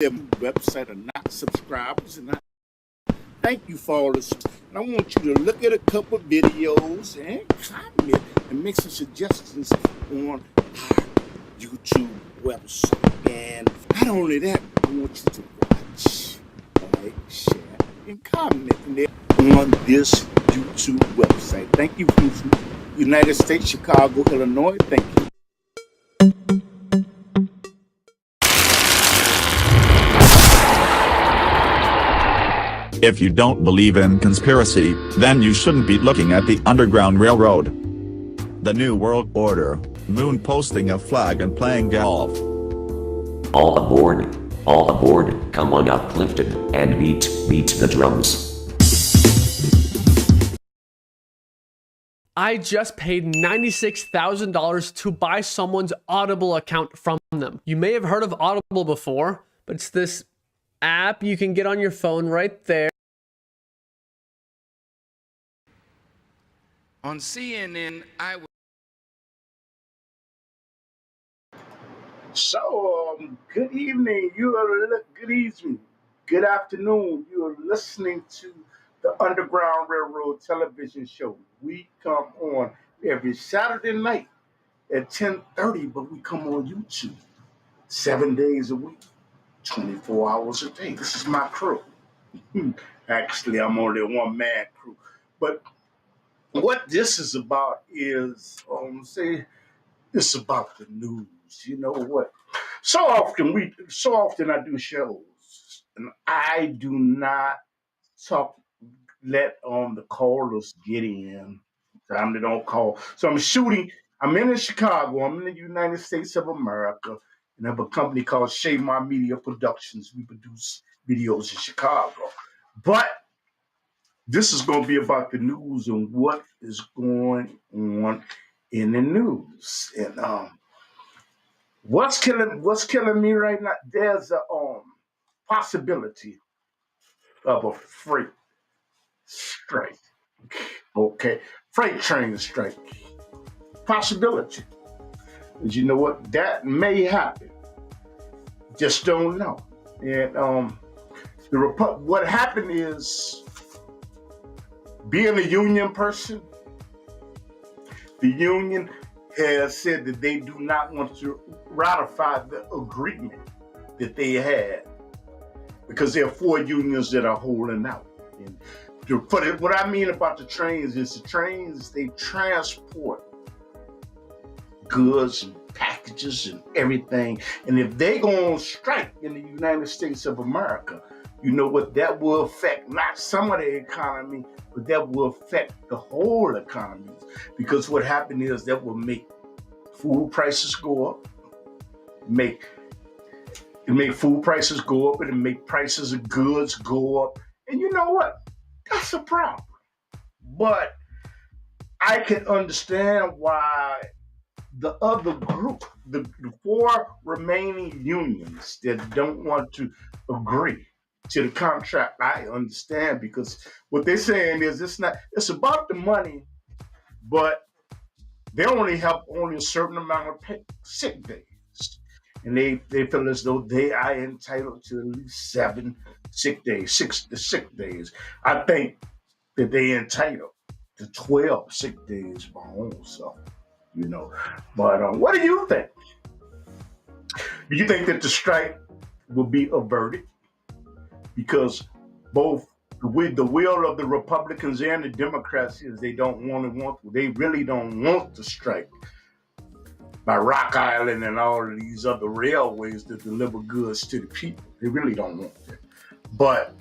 their website are not subscribers, and I thank you for all this. And I want you to look at a couple videos and comment and make some suggestions on our YouTube website. And not only that, I want you to watch, like, share, and comment on this YouTube website. Thank you from United States, Chicago, Illinois. Thank you. If you don't believe in conspiracy, then you shouldn't be looking at the Underground Railroad. The New World Order, moon posting a flag and playing golf. All aboard, come on up Clifton, and beat the drums. I just paid $96,000 to buy someone's Audible account from them. You may have heard of Audible before, but it's this app you can get on your phone right there. On CNN, Good evening. Good evening. Good afternoon. You are listening to the Underground Railroad television show. We come on every Saturday night at 10:30, but we come on YouTube 7 days a week, 24 hours a day. This is my crew. Actually, I'm only a one-man crew. But what this is about is, it's about the news. You know what? So often I do shows, and I do not let the callers get in. They don't call. So I'm in Chicago. I'm in the United States of America, and I have a company called Shaymar Media Productions. We produce videos in Chicago. But this is going to be about the news and what is going on in the news. And what's killing me right now? There's a possibility of a freight strike. Okay, freight train strike. Possibility. But you know what? That may happen. Just don't know. And what happened is, being a union person, the union has said that they do not want to ratify the agreement that they had because there are 4 unions that are holding out. And what I mean about the trains is the trains, they transport goods and packages and everything. And if they go on strike in the United States of America, you know what? That will affect not some of the economy, but that will affect the whole economy. Because what happened is that will make food prices go up, make food prices go up, and it make prices of goods go up. And you know what? That's a problem. But I can understand why the other group, the 4 remaining unions that don't want to agree to the contract, I understand, because what they're saying is it's about the money, but they only have a certain amount of sick days. And they feel as though they are entitled to at least 7 sick days. I think that they entitled to 12 sick days by own self, you know. But what do you think? Do you think that the strike will be averted? Because both the will of the Republicans and the Democrats is they really don't want to strike by Rock Island and all of these other railways that deliver goods to the people. They really don't want that. But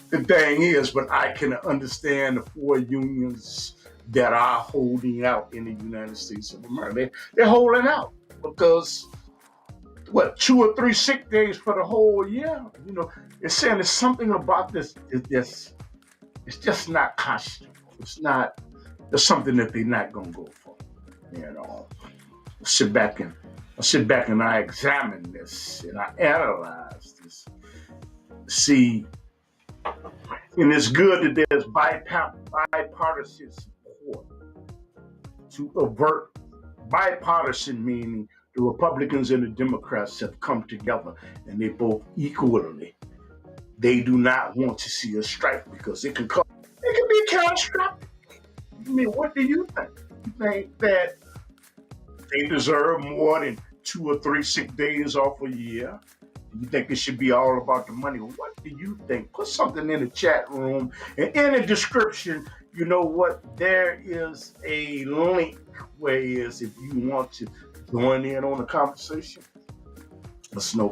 the thing is, I can understand the 4 unions that are holding out in the United States of America. They're holding out because 2 or 3 sick days for the whole year. You know, it's saying there's something about this. It's just not conscionable. There's something that they're not gonna go for. You know, I sit back and I examine this and I analyze this. See, and it's good that there's bipartisan support to avert bipartisan, meaning The Republicans and the Democrats have come together, and they both equally. They do not want to see a strike because it can be catastrophic. I mean, what do you think? You think that they deserve more than 2 or 3 sick days off a year? You think it should be all about the money? What do you think? Put something in the chat room and in the description. You know what? There is a link where is if you want to join in on the conversation. That's no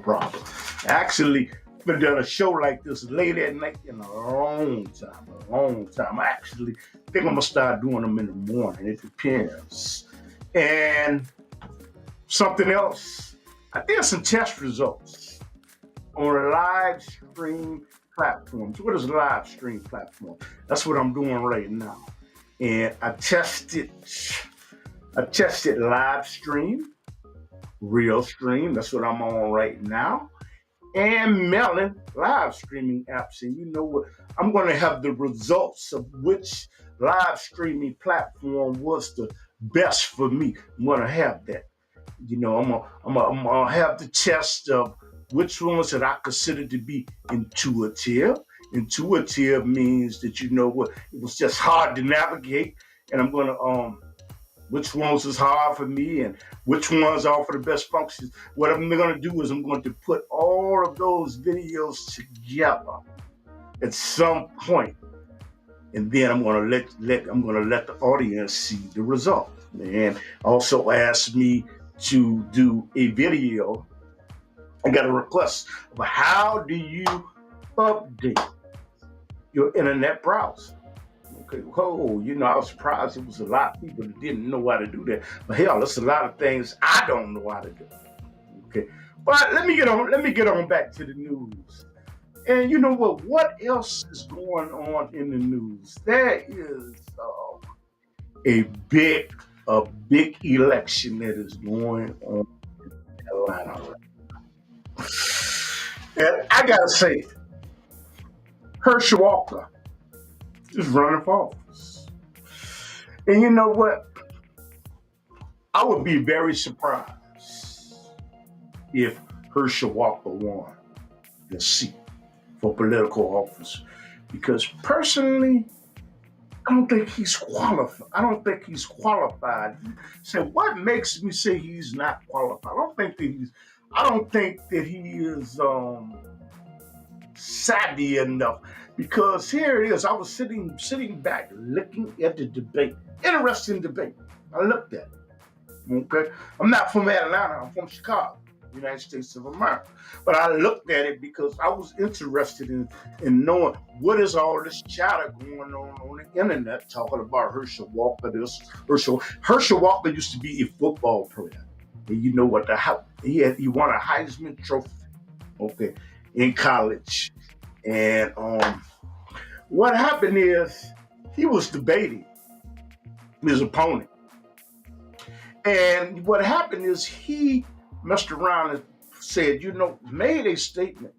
problem. Actually, I've been doing a show like this late at night in a long time. I actually think I'm gonna start doing them in the morning. It depends. And something else, I did some test results on a live stream platforms. What is a live stream platform? That's what I'm doing right now. And I tested live stream, real stream. That's what I'm on right now. And Melon live streaming apps. And you know what? I'm going to have the results of which live streaming platform was the best for me. I'm going to have that. You know, I'm gonna have the test of which ones that I consider to be intuitive. Intuitive means that you know what, it was just hard to navigate, and I'm gonna which ones is hard for me and which ones offer the best functions. What I'm gonna do is I'm going to put all of those videos together at some point, and then I'm gonna let the audience see the result. And also ask me to do a video. I got a request of how do you update your internet browser? Okay, you know, I was surprised it was a lot of people that didn't know how to do that. But hell, there's a lot of things I don't know how to do. Okay, but let me get on back to the news. And you know what else is going on in the news? There is a big election that is going on in Atlanta. And I gotta say, Herschel Walker is running for office. And you know what? I would be very surprised if Herschel Walker won the seat for political office. Because personally, I don't think he's qualified. So what makes me say he's not qualified? I don't think that he is savvy enough. Because here it is. I was sitting back looking at the debate. Interesting debate. I looked at it. Okay. I'm not from Atlanta, I'm from Chicago, United States of America. But I looked at it because I was interested in knowing what is all this chatter going on the internet talking about Herschel Walker. Herschel Walker used to be a football player. And you know what? He won a Heisman Trophy, okay, in college. And what happened is he was debating his opponent. And what happened is he messed around and said, made a statement.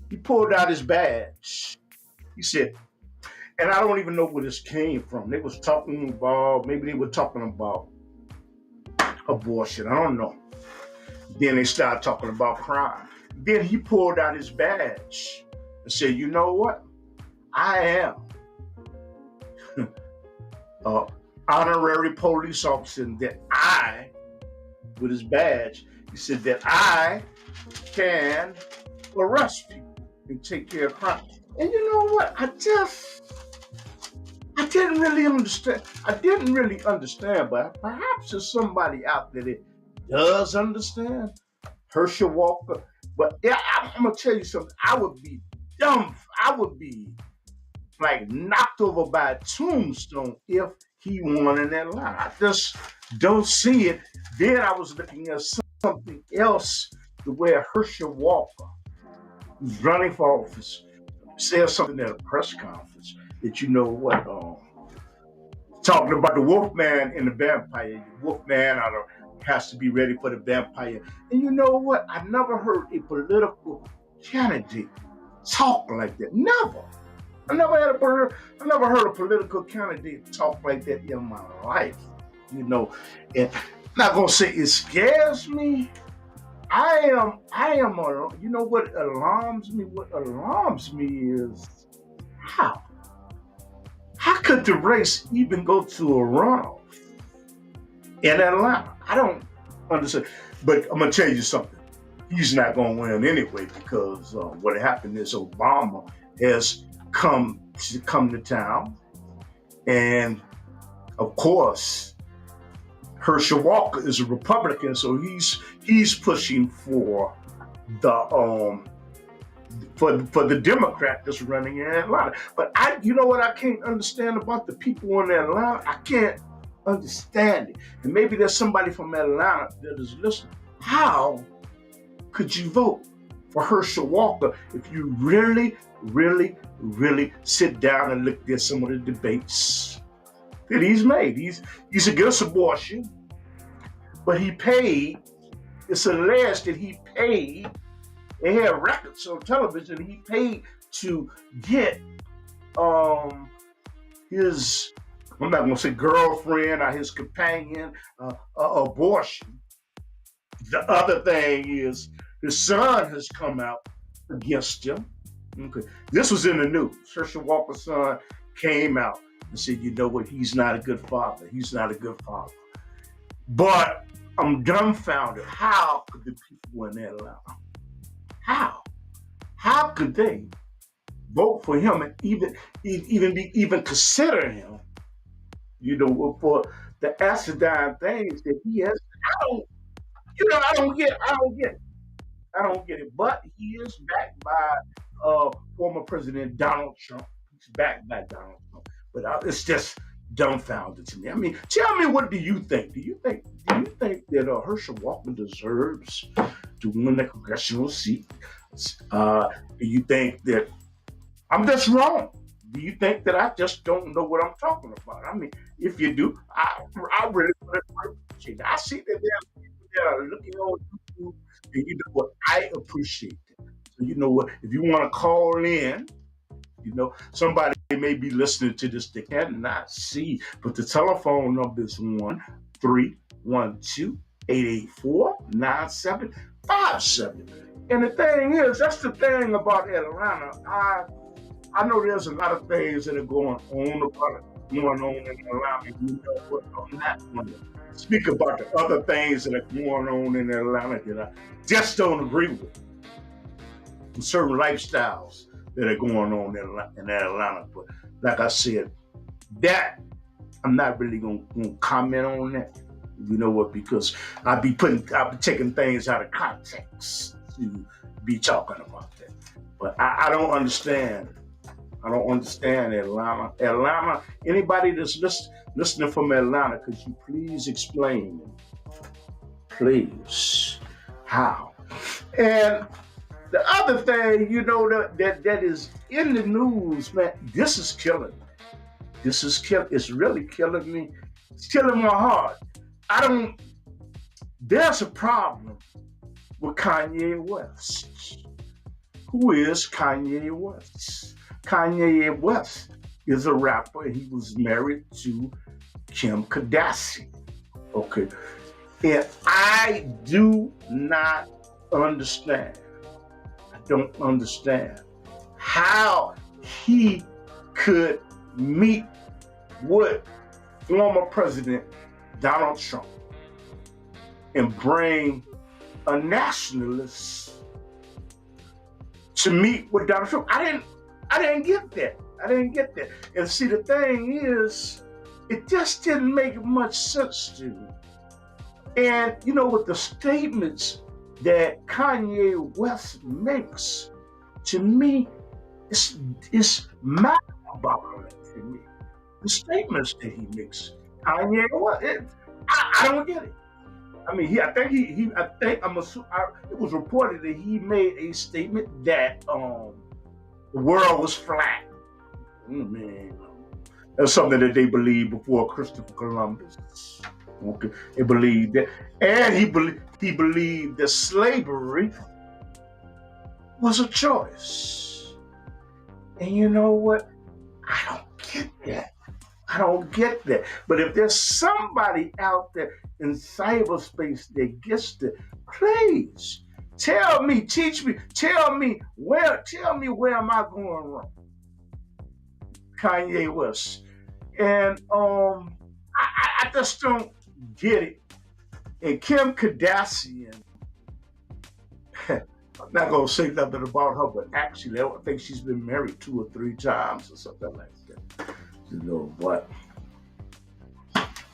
He pulled out his badge. He said, and I don't even know where this came from. Maybe they were talking about abortion. I don't know. Then they started talking about crime. Then he pulled out his badge and said, you know what? I am honorary police officer, and that I, with his badge, he said that I can arrest people and take care of crime. And you know what? I didn't really understand. But perhaps there's somebody out there that does understand Herschel Walker. But yeah, I'm gonna tell you something. I would be like knocked over by a tombstone if he won in Atlanta. I just don't see it. Then I was looking at something else, the way Herschel Walker, who's running for office, said something at a press conference that talking about the Wolfman and the vampire. The Wolfman has to be ready for the vampire. And you know what? I never heard a political candidate talk like that. Never. I never heard a political candidate talk like that in my life. And not gonna say it scares me. You know what alarms me? What alarms me is how? How could the race even go to a runoff in Atlanta? I don't understand. But I'm gonna tell you something. He's not gonna win anyway because what happened is Obama has come to town, and of course Herschel Walker is a Republican, so he's pushing for the for the Democrat that's running in Atlanta. But you know what I can't understand about the people in Atlanta? I can't understand it. And maybe there's somebody from Atlanta that is listening. How could you vote for Herschel Walker if you really, really, really sit down and look at some of the debates that he's made? He's against abortion, but he paid. It's alleged that he paid. They had records on television. He paid to get his, I'm not going to say girlfriend or his companion, abortion. The other thing is his son has come out against him. Okay, this was in the news. Herschel Walker's son came out and said, you know what, he's not a good father. He's not a good father. But I'm dumbfounded. How could the people in Atlanta, how could they vote for him and even consider him, you know, for the acidine things that he has? I don't get it. But he is backed by former President Donald Trump. He's backed by Donald Trump. But it's just dumbfounded to me. I mean, tell me, what do you think? Do you think that Herschel Walker deserves to win the congressional seat? Do you think that I'm just wrong? Do you think that I just don't know what I'm talking about? I mean, if you do, I really appreciate it. I see that there are people that are looking on YouTube, and you know what? I appreciate it. So you know what? If you want to call in, you know, somebody may be listening to this, they cannot see, but the telephone number is 1-312-884-9757. And the thing is, that's the thing about Atlanta. I know there's a lot of things that are going on in Atlanta. You know what? I'm not going to speak about the other things that are going on in Atlanta that I just don't agree with. Certain lifestyles that are going on in Atlanta. But like I said, that I'm not really going to comment on that. You know what? Because I'll be taking things out of context to be talking about that. But I don't understand. I don't understand Atlanta. Atlanta, anybody that's listening from Atlanta, could you please explain, please, how? And the other thing, you know, that is in the news, man, this is killing me. It's really killing me. It's killing my heart. There's a problem with Kanye West. Who is Kanye West? Kanye West is a rapper, and he was married to Kim Kardashian. Okay. And I do not understand. I don't understand how he could meet with former President Donald Trump and bring a nationalist to meet with Donald Trump. I didn't get that. And see, the thing is, it just didn't make much sense to me. And you know, with the statements that Kanye West makes, to me, it's mind-boggling to me. The statements that he makes, Kanye West, I don't get it. I mean, it was reported that he made a statement that the world was flat. Man, that's something that they believed before Christopher Columbus. Okay, they believed that, and he believed that slavery was a choice. And you know what? I don't get that. But if there's somebody out there, in cyberspace that gets the plays. Tell me, teach me, tell me where am I going wrong? Kanye West. And I just don't get it. And Kim Kardashian, I'm not gonna say nothing about her, but actually I think she's been married 2 or 3 times or something like that. You know, but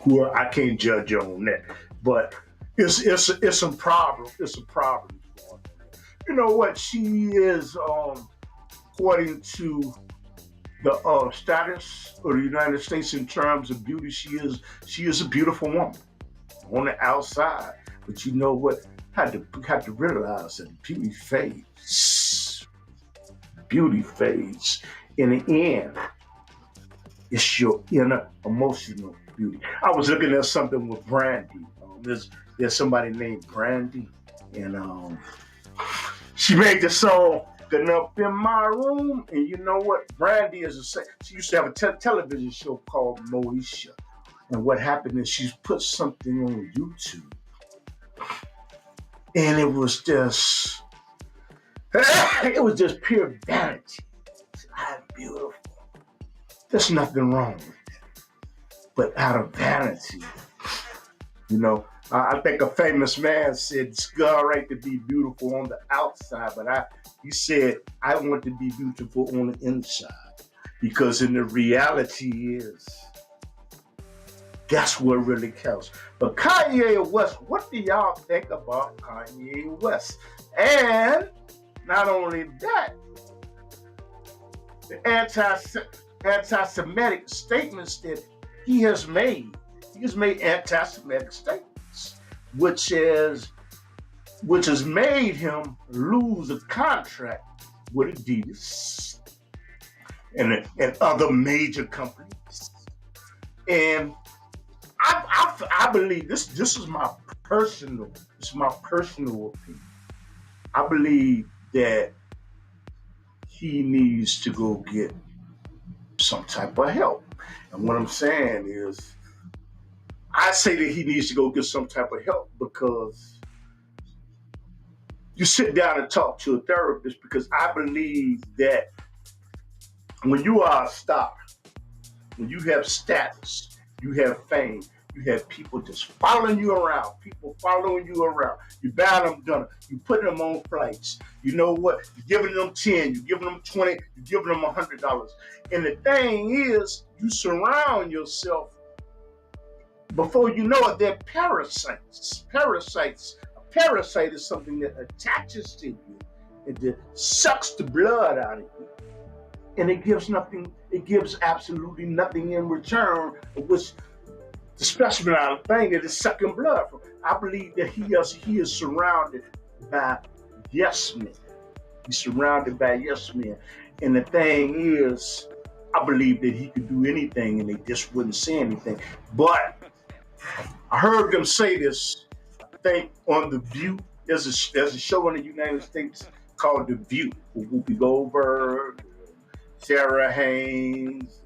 who I can't judge her on that. But it's some problem. It's a problem. You know what? She is according to the status of the United States in terms of beauty, she is a beautiful woman on the outside. But you know what? Had to realize that beauty fades. Beauty fades. In the end, it's your inner emotional beauty. I was looking at something with Brandy. There's somebody named Brandy, and she made the song "Getting Up in My Room." And you know what? Brandy she used to have a television show called Moesha. And what happened is she put something on YouTube, and it was just pure vanity. I'm beautiful. There's nothing wrong with it. But out of vanity, you know, I think a famous man said it's all right to be beautiful on the outside, but he said, I want to be beautiful on the inside. Because in the reality is, that's what really counts. But Kanye West, what do y'all think about Kanye West? And not only that, the anti-Semitic statements that he has made anti-Semitic statements, which has made him lose a contract with Adidas and other major companies. And I believe this is my personal opinion. I believe that he needs to go get some type of help. And what I'm saying is, I say that he needs to go get some type of help because you sit down and talk to a therapist, because I believe that when you are a star, when you have status, you have fame, you have people just following you around, you buying them dinner, you putting them on flights. You know what? You're giving them 10, you're giving them 20, you're giving them $100. And the thing is, you surround yourself, before you know it, they're parasites. A parasite is something that attaches to you. It sucks the blood out of you. And it gives absolutely nothing in return, which the specimen out of thing that is sucking blood from. I believe that he is surrounded by yes men. He's surrounded by yes men. And the thing is, I believe that he could do anything and they just wouldn't say anything. But I heard them say this, I think, on The View. There's a show in the United States called The View, with Whoopi Goldberg, Sarah Haynes,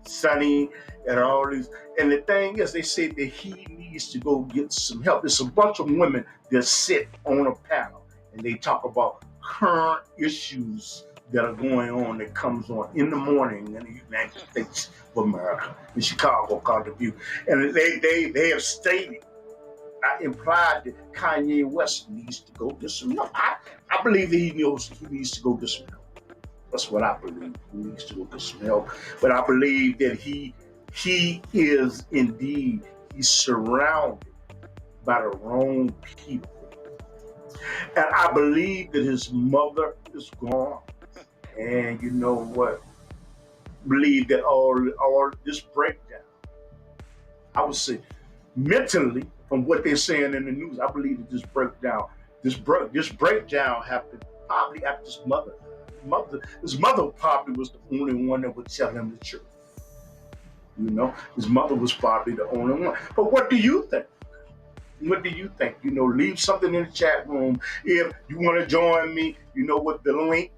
Sonny, and all these. And the thing is, they said that he needs to go get some help. There's a bunch of women that sit on a panel and they talk about current issues that are going on, that comes on in the morning in the United States of America, in Chicago, called The View. And they have stated, implied that Kanye West needs to go get some help. I believe that he needs to go get some help. That's what I believe. He needs to go get some help. But I believe that he is indeed, he's surrounded by the wrong people. And I believe that his mother is gone. And you know what? I believe that all this breakdown, I would say mentally, from what they're saying in the news, I believe that this breakdown happened probably after his mother. His mother probably was the only one that would tell him the truth. You know, his mother was probably the only one. But what do you think? What do you think? You know, leave something in the chat room. If you want to join me, you know what, the link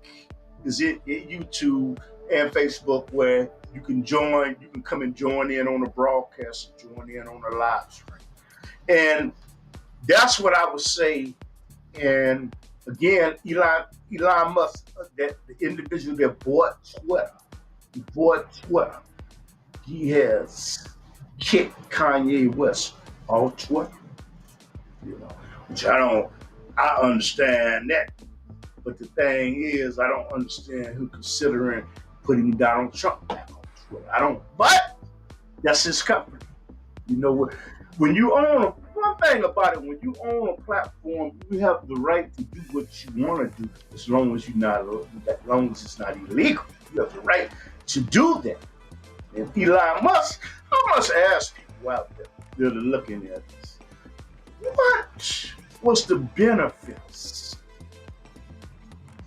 is in YouTube and Facebook, where you can come and join in on the broadcast, join in on the live stream. And that's what I would say. And again, Elon Musk, that the individual that bought Twitter, he has kicked Kanye West off Twitter. You know, which I understand that. But the thing is, I don't understand who considering putting Donald Trump back on Twitter. I don't. But that's his company. You know what? When you own one thing about it, when you own a platform, you have the right to do what you want to do, as long as it's not illegal. You have the right to do that. And Elon Musk, I must ask people out there that are looking at this, what was the benefits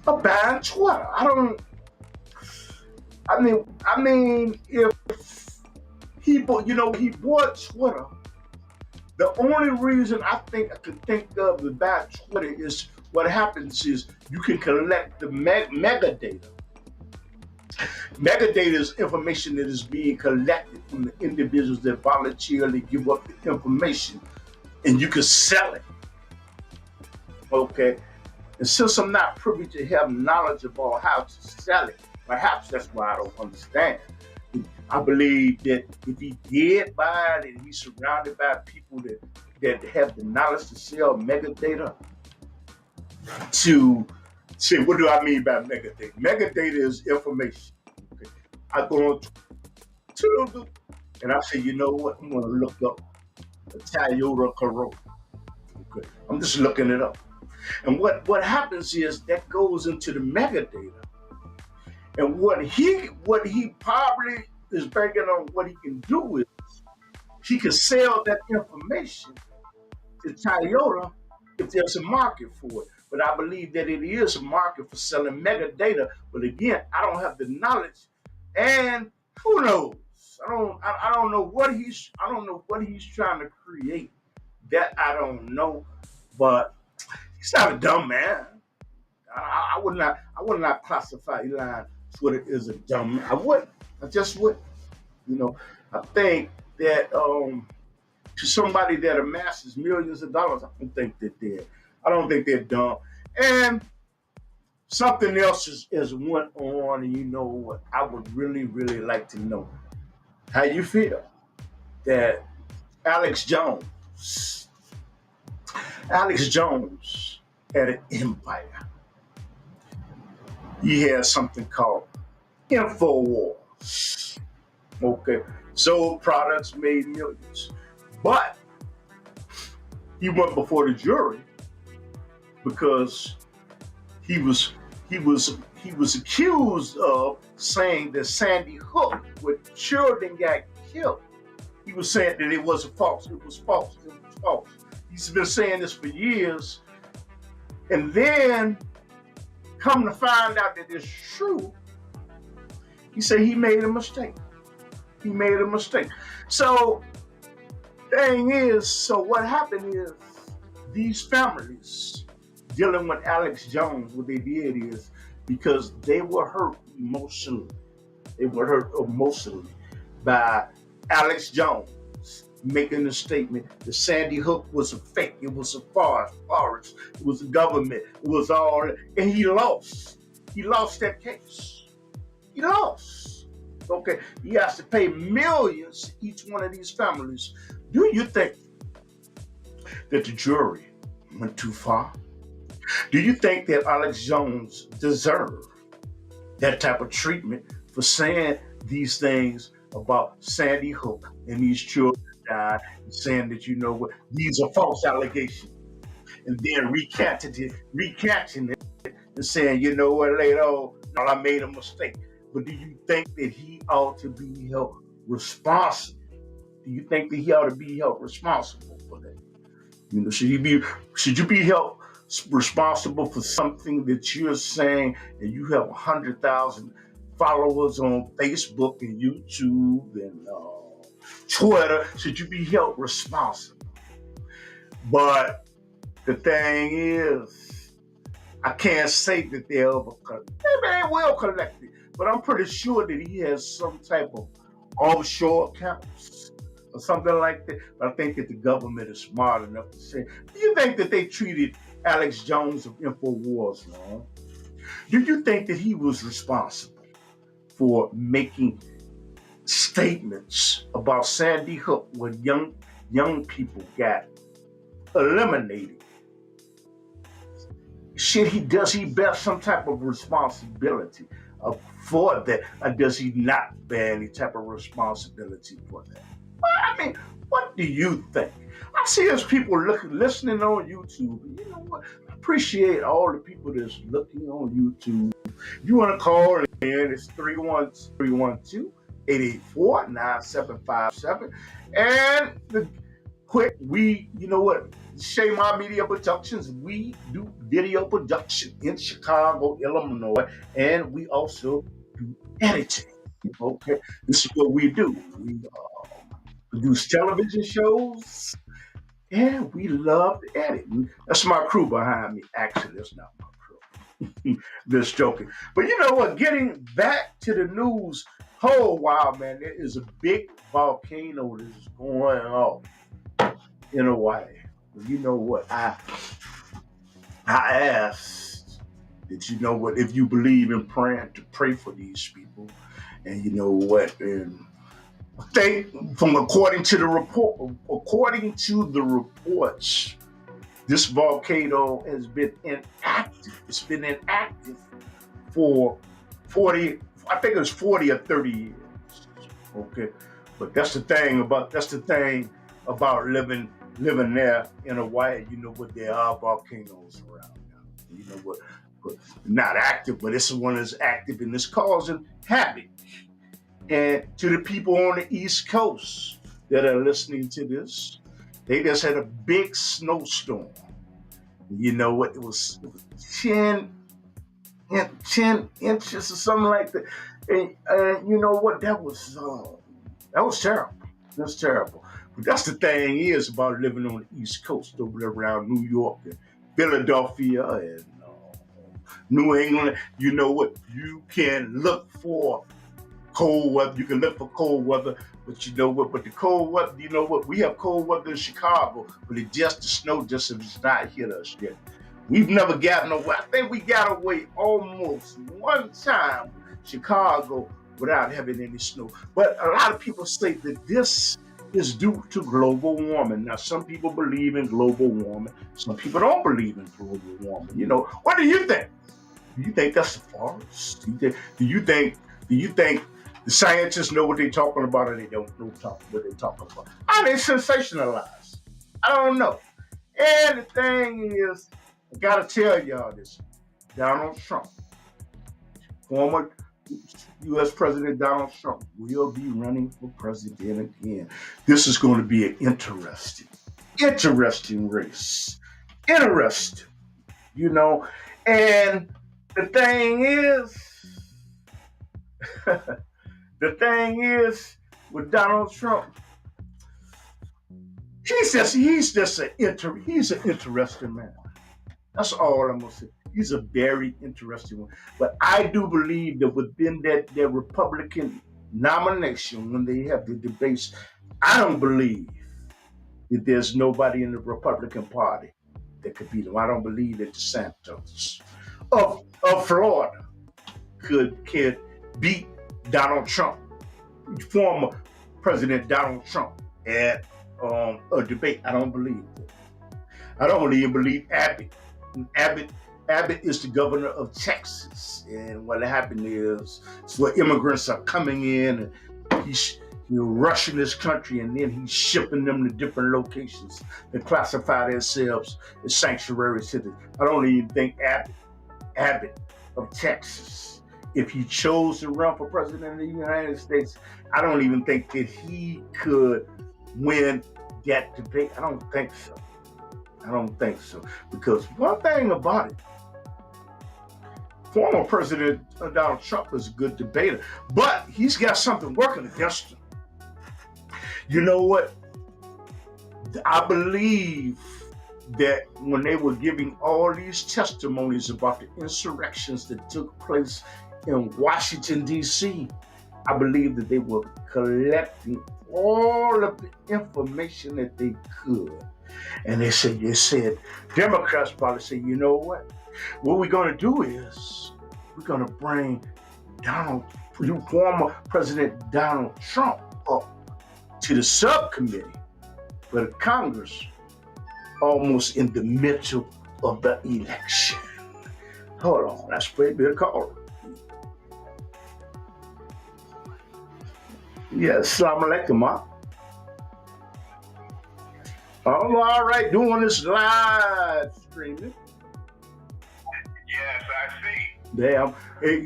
of buying Twitter? I mean, if he bought Twitter. The only reason I think I could think of about Twitter is what happens is you can collect the metadata. Metadata is information that is being collected from the individuals that voluntarily give up the information, and you can sell it. Okay? And since I'm not privy to have knowledge about how to sell it, perhaps that's why I don't understand. I believe that if he did buy it and he's surrounded by people that have the knowledge to sell metadata, to say, what do I mean by metadata? Metadata is information. Okay. I go on to and I say, you know what? I'm going to look up a Toyota Corolla. Okay. I'm just looking it up. And what happens is that goes into the metadata. And what he probably is banking on, what he can do is he can sell that information to Toyota if there's a market for it. But I believe that it is a market for selling metadata. But again, I don't have the knowledge, and who knows? I don't know what he's trying to create. That I don't know. But he's not a dumb man. I would not classify Elon Twitter as a dumb man. I wouldn't. I just wouldn't. You know, I think that to somebody that amasses millions of dollars, I don't think they're dumb. And something else has went on, and you know what? I would really, really like to know how you feel that Alex Jones had an empire. He had something called InfoWars. Okay, sold products, made millions, but he went before the jury because he was accused of saying that Sandy Hook, with children, got killed. He was saying that it was false. It was false. It was false. He's been saying this for years, and then come to find out that it's true. He said he made a mistake. He made a mistake. So, thing is, so what happened is these families dealing with Alex Jones, what they did is because they were hurt emotionally. They were hurt emotionally by Alex Jones making a statement that Sandy Hook was a fake. It was a farce. It was a government. It was all, and he lost. He lost that case. He lost. Okay, he has to pay millions to each one of these families. Do you think that the jury went too far? Do you think that Alex Jones deserved that type of treatment for saying these things about Sandy Hook and these children died, and saying that, you know what, these are false allegations, and then recanting it and saying, you know what, later on, no, I made a mistake. But do you think that he ought to be held responsible? Do you think that he ought to be held responsible for that? You know, should you be held responsible for something that you're saying, and you have 100,000 followers on Facebook and YouTube and Twitter? Should you be held responsible? But the thing is, I can't say that they may well collect it, but I'm pretty sure that he has some type of offshore accounts or something like that. But I think that the government is smart enough to say, do you think that they treated Alex Jones of InfoWars wrong? Do you think that he was responsible for making statements about Sandy Hook when young people got eliminated? Does he bear some type of responsibility for that, or does he not bear any type of responsibility for that? I mean, what do you think? I see us people listening on YouTube. You know what? I appreciate all the people that's looking on YouTube. You want to call in, it's 312-884-9757. And you know what? Shema Media Productions, we do video production in Chicago, Illinois, and we also do editing. Okay, this is what we do. We produce television shows, and we love to edit. That's my crew behind me. Actually, that's not my crew. Just joking. But you know what? Getting back to the news, oh wow, man, there is a big volcano that is going off in Hawaii. You know what? I asked that, you know what, if you believe in praying, to pray for these people. And you know what? And I think according to the reports, this volcano has been inactive. It's been inactive for 40, I think it was 40 or 30 years. Okay. But that's the thing about living there in Hawaii. You know what, there are volcanoes around now. You know what, but not active, but it's the one that's active and it's causing havoc. And to the people on the East Coast that are listening to this, they just had a big snowstorm. You know what, it was 10 inches or something like that. And you know what, that was terrible. That's terrible. But that's the thing is about living on the East Coast, over there around New York and Philadelphia and New England. You know what? You can look for cold weather. You can look for cold weather, but you know what? But the cold weather, you know what? We have cold weather in Chicago, but the snow just has not hit us yet. We've never gotten away. I think we got away almost one time, Chicago, without having any snow. But a lot of people say that this is due to global warming. Now, some people believe in global warming. Some people don't believe in global warming. You know, what do you think? Do you think that's the forest? Do you think the scientists know what they're talking about, or they don't know what they're talking about? Are they sensationalized? I don't know. And the thing is, I gotta tell y'all this: Donald Trump, former U.S. President Donald Trump, will be running for president again. This is going to be an interesting race. Interesting, you know. And the thing is, with Donald Trump, he's an interesting man. That's all I'm gonna say. He's a very interesting one. But I do believe that within their Republican nomination, when they have the debates, I don't believe that there's nobody in the Republican Party that could beat him. I don't believe that DeSantis of Florida could beat Donald Trump, former President Donald Trump, at a debate. I don't believe that. I don't even believe Abbott. Abbott is the governor of Texas, and what happened is where immigrants are coming in, and he's rushing this country, and then he's shipping them to different locations that classify themselves as sanctuary cities. I don't even think Abbott of Texas, if he chose to run for president of the United States, I don't even think that he could win that debate. I don't think so. Because one thing about it, former President Donald Trump is a good debater, but he's got something working against him. You know what? I believe that when they were giving all these testimonies about the insurrections that took place in Washington, D.C., I believe that they were collecting all of the information that they could. And they said, Democrats probably said, you know what? What we're going to do is we're going to bring former President Donald Trump up to the subcommittee for the Congress almost in the middle of the election. Hold on, that's pretty big call. Yeah, Assalamu alaikum, ma. Oh, all right, doing this live streaming. Yes, I see. Damn. Hey,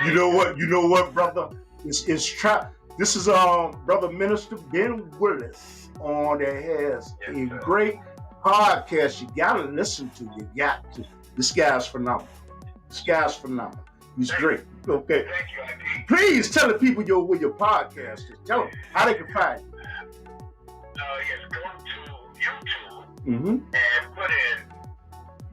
you know what? You know what, brother? This is Brother Minister Ben Willis on that has a great podcast. You gotta listen to. You got to. This guy's phenomenal. He's great. Okay. Thank you, ID. Please tell the people where your podcast is. Tell them how they can find you. Yes, go to YouTube Mm-hmm. and put in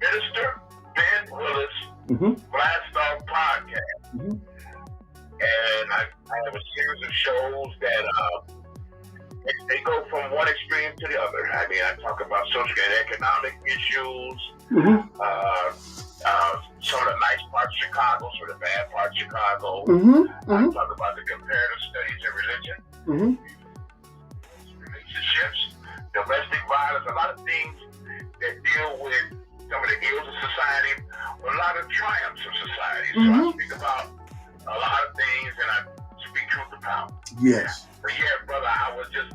Minister Ben Willis Mm-hmm. Blast Off Podcast. Mm-hmm. And I have a series of shows that they go from one extreme to the other. I mean, I talk about social and economic issues, some of the nice parts of Chicago, some of the bad parts of Chicago. I talk about the comparative studies in religion, relationships, domestic violence, a lot of things that deal with some of the ills of society, a lot of triumphs of society. So I speak about a lot of things, and I speak truth to power. Yes. But yeah, brother, I was just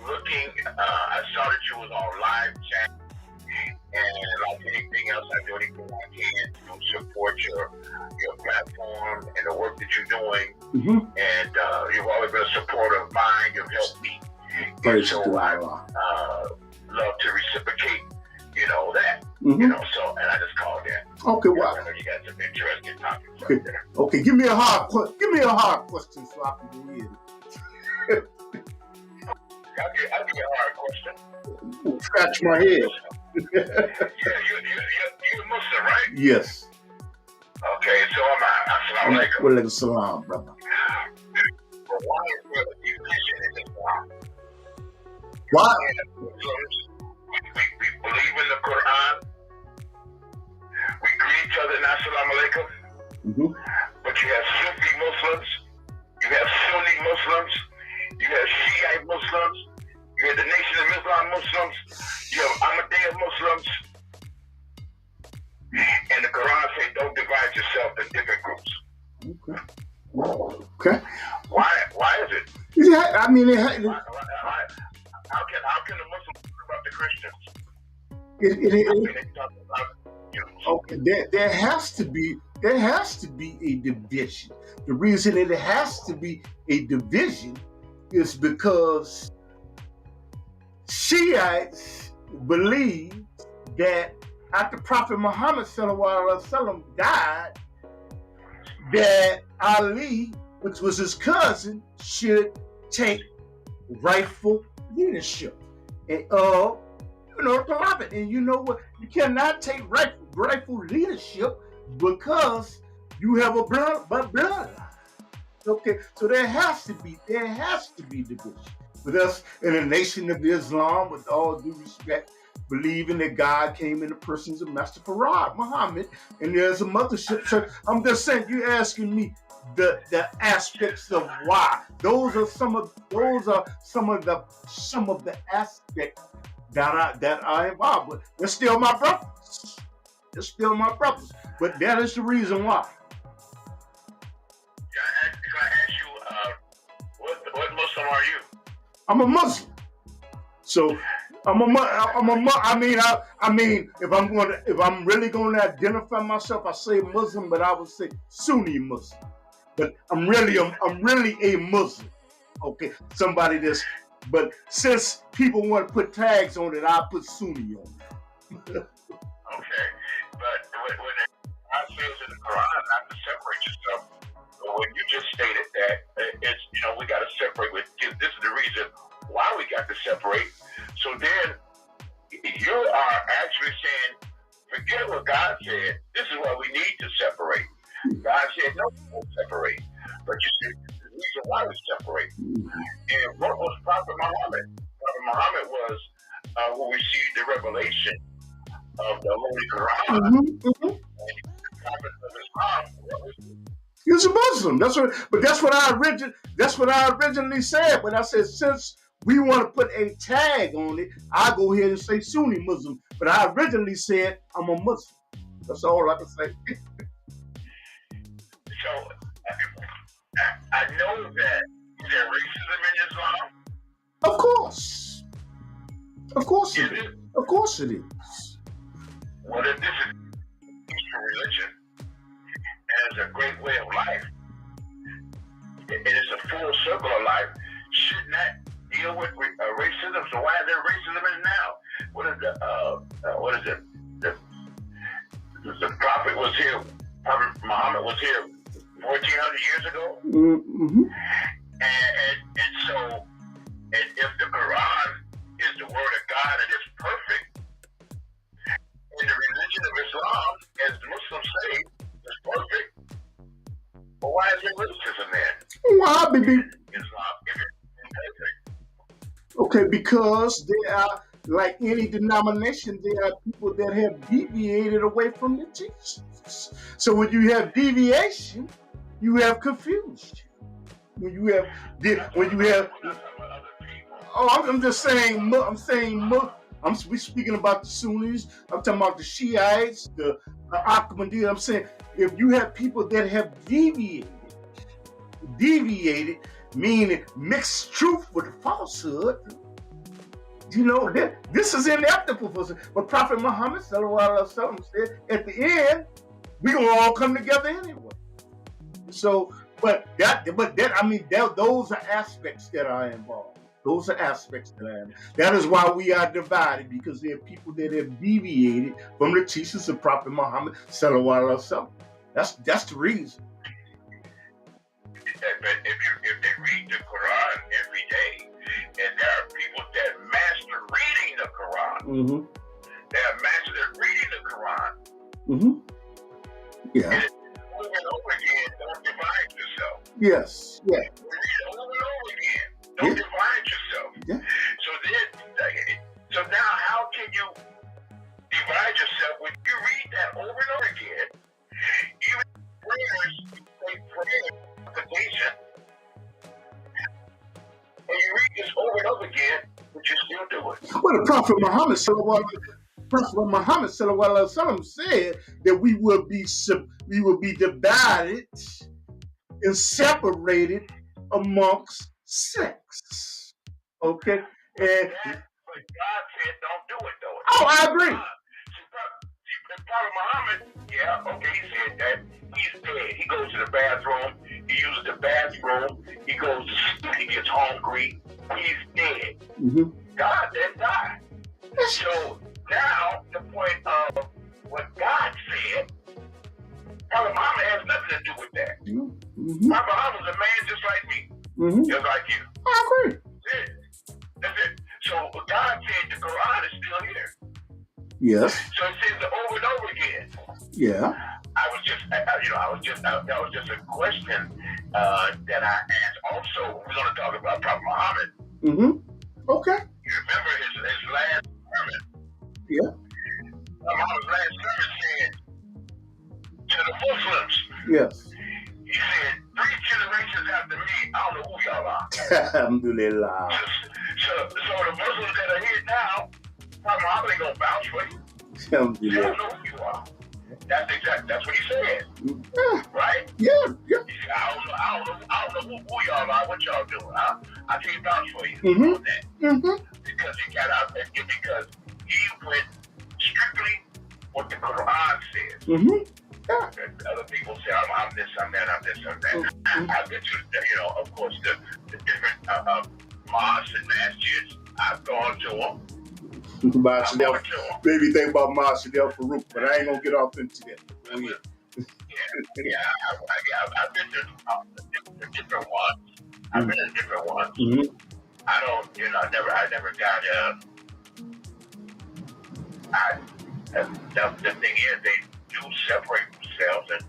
looking. I saw that you was on live chat, and like anything else, I do anything I can to support your platform and the work that you're doing. And you've always been a supporter of mine. You've helped me. Praise so to I Allah. love to reciprocate. That. So and I just called in. Okay, wow. I know you got some interesting topics Okay. right there. Okay, give me a hard question so I can go in. I'll give you a hard question. Scratch my head. Yeah, you're a Muslim, right? Yes. Okay, so am I. Assalamu alaikum. Wa alaikum salam, brother. But why is there a division in Islam? Why? We believe in the Quran. We greet each other in Assalamu alaikum. But you have Sufi Muslims, you have Sunni Muslims, you have Shiite Muslims, you have the Nation of Islam Muslims, you have Ahmadiyya Muslims. And the Quran says don't divide yourself in different groups. Okay. Why is it? Yeah, I mean, How can the Muslims talk about the Christians? it They talk about okay. There has to be a division. The reason it has to be a division is because Shiites believe that after Prophet Muhammad ﷺ died, that Ali, which was his cousin, should take rightful leadership. And Prophet. And you know what? You cannot take rightful leadership because you have a blood. Okay, so there has to be division. With us in the Nation of Islam, with all due respect, believing that God came in the persons of Master Farad Muhammad, and there's a mothership. So I'm just saying, you're asking me the aspects of why. Those are some of the aspects that I involved with. They're still my brothers. But that is the reason why. Can I ask you, what Muslim are you? I'm a Muslim. So I mean, if I'm really going to identify myself, I say Muslim, but I would say Sunni Muslim. But I'm really a Muslim. Okay, but since people want to put tags on it, I put Sunni on it. Okay, but when God says in the Quran not to separate yourself, when you just stated that it's we got to separate. This is the reason why we got to separate. So then you are actually saying, forget what God said. This is what we need to separate. God said no, don't separate. But you said the reason reason why we separate. And what was Prophet Muhammad? Prophet Muhammad was who received the revelation of the Holy Quran. And the Prophet of Islam. He was a Muslim. That's what I originally said. But I said, since we want to put a tag on it, I go ahead and say Sunni Muslim. But I originally said I'm a Muslim. That's all I can say. So I know that there's racism in Islam. Of course. Of course it is. Of course it is. Well, if this is Eastern religion, and it's a great way of life, it is a full circle of life, shouldn't that deal with racism? So why is there racism in it now? What is it? The Prophet was here, Prophet Muhammad was here 1,400 years ago. Mm-hmm. And so, if the Quran is the word of God and it's perfect, and the religion of Islam, as the Muslims say, is perfect, well, why is there racism then? Why, baby? Islam, if it's perfect. Okay, because there are, like any denomination, there are people that have deviated away from the teachings. So when you have deviation, you have confusion. I'm just saying. We're speaking about the Sunnis. I'm talking about the Shiites, the Ahmadiyya. I'm saying if you have people that have deviated, meaning mixed truth with falsehood. You know, this is inevitable for us. But Prophet Muhammad sallallahu alaihi wasallam said, at the end, we're gonna all come together anyway. So, those are aspects that are involved. Those are aspects that are involved. That is why we are divided, because there are people that have deviated from the teachings of Prophet Muhammad sallallahu alaihi wasallam. That's the reason. But if they read the Quran every day, and there are people that master reading the Quran, Mm-hmm. they have mastered reading the Quran. Mm-hmm. Yeah. And over and over again, don't divide yourself. Yes. Yeah. Read it over and over again. Don't divide yourself. Yeah. So now, how can you divide yourself when you read that over and over again? Even prayers, you say prayers, meditation, and you read this over and over again, but you still do it. Well, the Prophet Muhammad sallallahu alaihi wasallam said that we will be divided and separated amongst sects. Okay, and But God said don't do it though. I agree. Prophet Muhammad, he said that. He's dead. He goes to the bathroom. He uses the bathroom. He goes to sleep. He gets hungry. He's dead. Mm-hmm. God didn't die. So now the point of what God said, Prophet Muhammad has nothing to do with that. Mm-hmm. Prophet Muhammad is a man just like me, Mm-hmm. just like you. I agree. That's it. So God said the Quran is still here. Yes. So it says it over and over again. Yeah. That was just a question that I asked. Also, we're going to talk about Prophet Muhammad. Mm-hmm. Okay. You remember his last sermon? Yeah. Muhammad's last sermon said to the Muslims. Yes. He said, 3 generations after me, I don't know who y'all are. Alhamdulillah. So the Muslims that are here now, Prophet Muhammad ain't going to vouch for you. You Alhamdulillah. don't know who you are. That's what he said. Yeah. Right? Yeah. Yeah. He said, I don't know who y'all are, what y'all doing. I can't vouch for you Mm-hmm. on that. Mm-hmm. Because he got out there, because he went strictly what the Quran says. Mm-hmm. Yeah. Other people say, I'm this, I'm that, I'm this, I'm that. Mm-hmm. I've been to, of course, the different mosques and masjids. I've gone to them. Maybe think about Marshall Farouk, but I ain't gonna get off into that. I've been to different ones. I've been to different ones. Mm-hmm. I never got the thing is, they do separate themselves and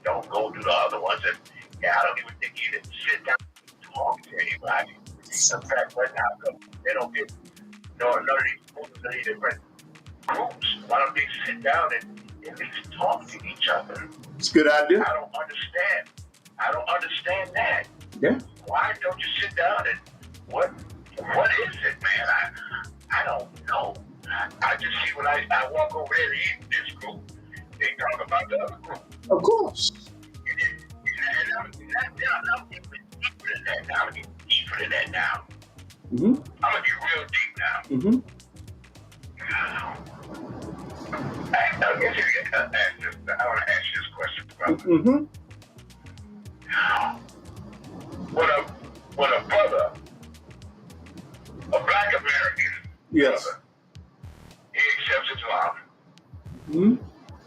don't go to the other ones. And I don't even think you sit down and talk to anybody. In fact, right now, they don't get none of these different groups. Why don't they sit down and at least talk to each other? It's a good idea. I don't understand. I don't understand that. Yeah. Why don't you sit down and what is it, man? I don't know. I just see when I walk over there to eat this group, they talk about the other group. Of course. And I'm even deeper than that now. I'm getting deeper than that now. Mm-hmm. I'm gonna get real deep now. Mm-hmm. I want to ask you this question, brother. Mm-hmm. When a brother, a black American, Yes. brother, he accepts Islam, Mm-hmm.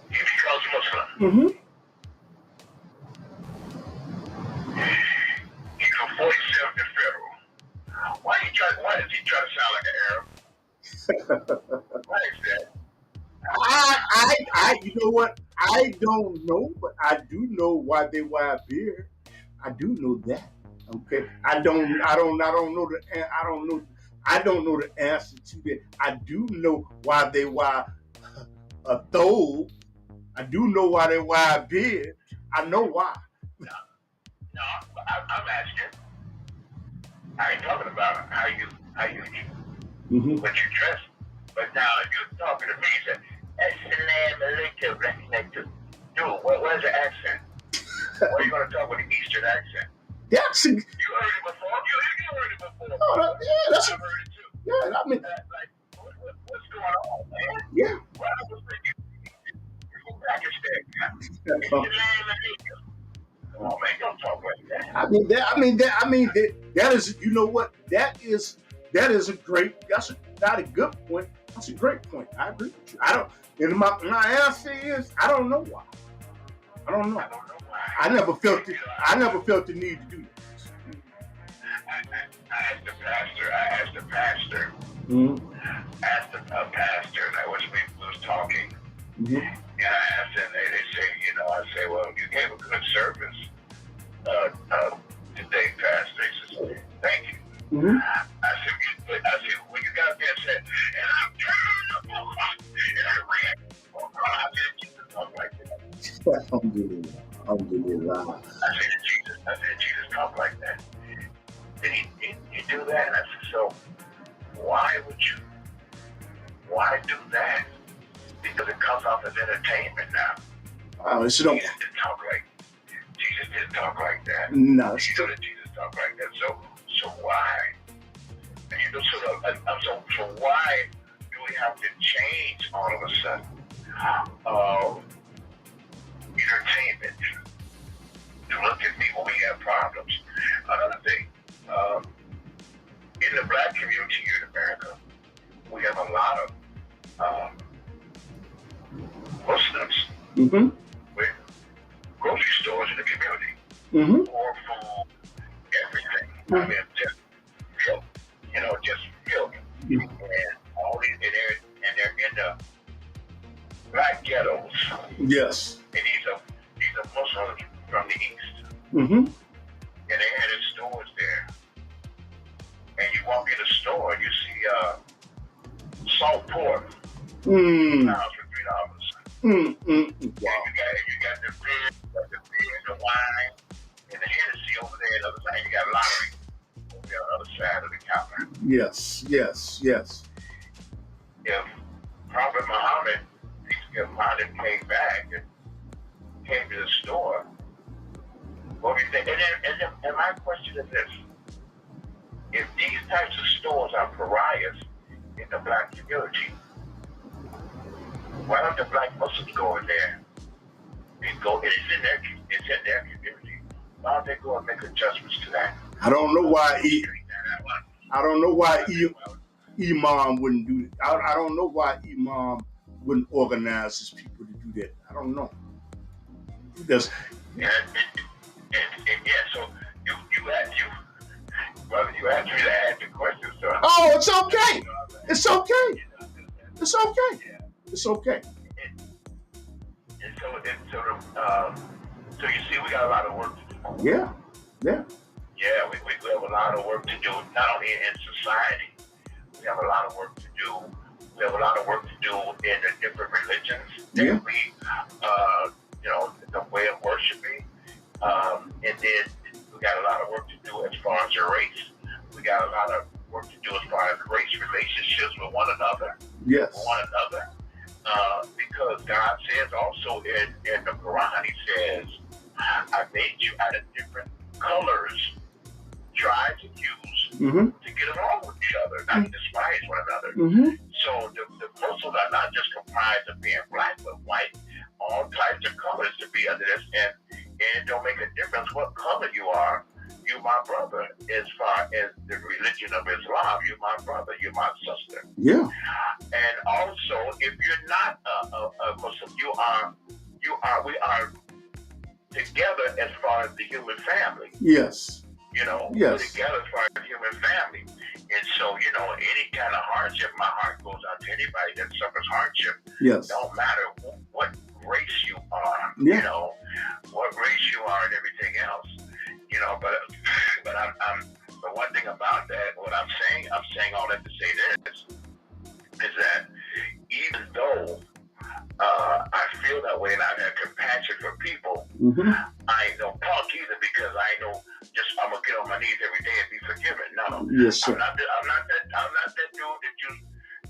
he becomes Muslim. Mm-hmm. He goes 47 to federal. Why does he try to sound like an Arab? Why is that? You know what? I don't know, but I do know why they wear a beard. I do know that. Okay. I don't know the answer to that. I do know why they wear a thobe. I do know why they wear a beard. I know why. No, I'm asking. I ain't talking about how you what you dress. But now if you're talking to me, you say, Assalamu alaikum. Dude, where's the accent? Or are you going to talk with an Eastern accent? That's You heard it before. You heard it before. yeah, that's I heard it too. yeah. I mean, What's going on, man? yeah. Well, I was thinking, you go Pakistan now. Assalamu alaikum. Come on, man, don't talk like that. That is, you know what? That's not a good point. That's a great point. I agree with you. And my answer is, I don't know why. I don't know. I don't know why. I never felt the need to do this. I asked the pastor. Mm-hmm. Asked a pastor, and we was talking. Mm-hmm. And I asked them, they say, I say, well, you gave a good service today, pastor. He says, thank you. Mm-hmm. I said, when you got there, I said, and I'm turning up, and I reacted. I said, Jesus talk like that. Alhamdulillah. I said, Jesus talk like that. Did he do that? And I said, so why do that? Because it comes off as entertainment now. Oh, Jesus didn't talk like that. No, You know that Jesus talked like that. So why? And so why do we have to change all of a sudden entertainment to look at me when we have problems? Another thing, in the black community here in America, we have a lot of Muslims mm-hmm. with grocery stores in the community. Mm-hmm. More food, everything. Mm-hmm. I mean, just milk, just milk. Mm-hmm. And all these, and they're in the black ghettos. Yes. And these are Muslims from the East. Mm-hmm. And they had their stores there. And you walk in the store and you see salt pork. Mm. Pounds for $3. Mm. Wow. And you got the beer, the wine, and the Hennessy over there on the other side. You got lottery over there on the other side of the counter. Yes. If Prophet Muhammad came back and came to the store, what do you think? And my question is this: if these types of stores are pariahs in the black community, why don't the black Muslims go in there and go? It's in their community. Why don't they go and make adjustments to that? I don't know why. Imam wouldn't do it. I don't know why Imam wouldn't organize his people to do that. I don't know. Because yeah. So you asked me to ask the question. So it's okay. It's okay. It's okay. It's okay. So you see, we got a lot of work to do. Yeah. Yeah, we have a a lot of work to do, not only in society. We have a lot of work to do. We have a lot of work to do in the different religions that we, the way of worshiping. And then we got a lot of work to do as far as the race. We got a lot of work to do as far as race relationships with one another. Yes. With one another. Because God says also in the Quran, He says, I made you out of different colors, tribes, and hues to get along with each other, not to despise one another. So the Muslims are not just comprised of being black, but white, all types of colors to be under this. And it don't make a difference what color you are. You my brother. As far as the religion of Islam, you my brother, you my sister. Yeah. And also, if you're not a Muslim, we are together as far as the human family. Yes. You know, yes. We're together as far as the human family. And so, any kind of hardship, my heart goes out to anybody that suffers hardship. Yes. Don't matter what race you are, what race you are and everything else. But I'm the one thing about that, what I'm saying all that to say this, is that even though I feel that way and I have compassion for people, I ain't no punk either, because I ain't no I'm gonna get on my knees every day and be forgiven. No. Yes, sir. I'm not that dude that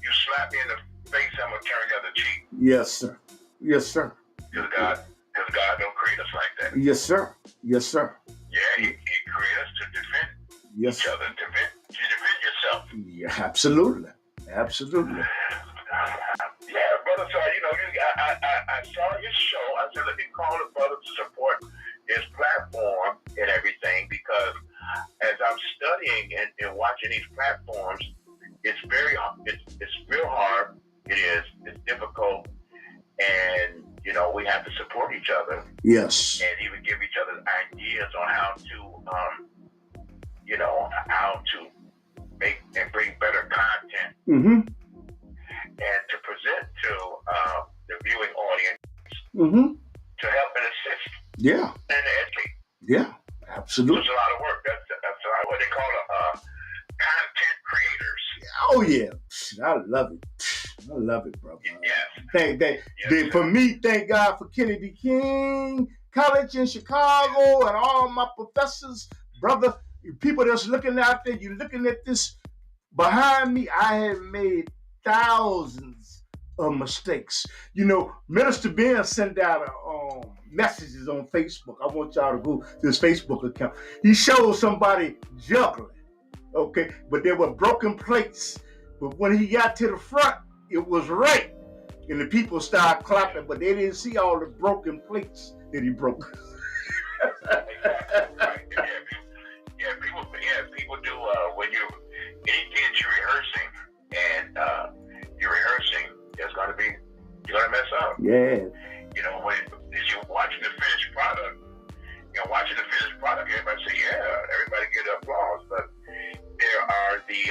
you slap me in the face, I'm gonna turn the other cheek. Yes, sir. Yes, sir. Because God don't create us like that. Yes, sir. Yes, sir. Yeah, He created us to defend each other, to defend yourself. Yeah, absolutely. Absolutely. Yeah, brother. So I saw your show. I said, let me call the brother to support his platform and everything, because as I'm studying and watching these platforms, it's very it's real hard. It is. It's difficult, and we have to support each other. Yes. And even give each other ideas on how to make and bring better content. And to present to the viewing audience to help and assist. Yeah. And to educate. Yeah, absolutely. There's a lot of work. That's what they call content creators. Oh yeah, I love it. I love it, brother. Yes. For me, thank God for Kennedy King College in Chicago and all my professors, brother. People that's looking out there, you're looking at this behind me. I have made thousands of mistakes. Minister Ben sent out messages on Facebook. I want y'all to go to his Facebook account. He showed somebody juggling, okay? But there were broken plates. But when he got to the front, it was right. And the people started clapping, but they didn't see all the broken plates that he broke. People do when anything that you're rehearsing and you're rehearsing, you're gonna mess up. Yeah. When you're watching the finished product, everybody say, yeah, everybody get applause, but there are the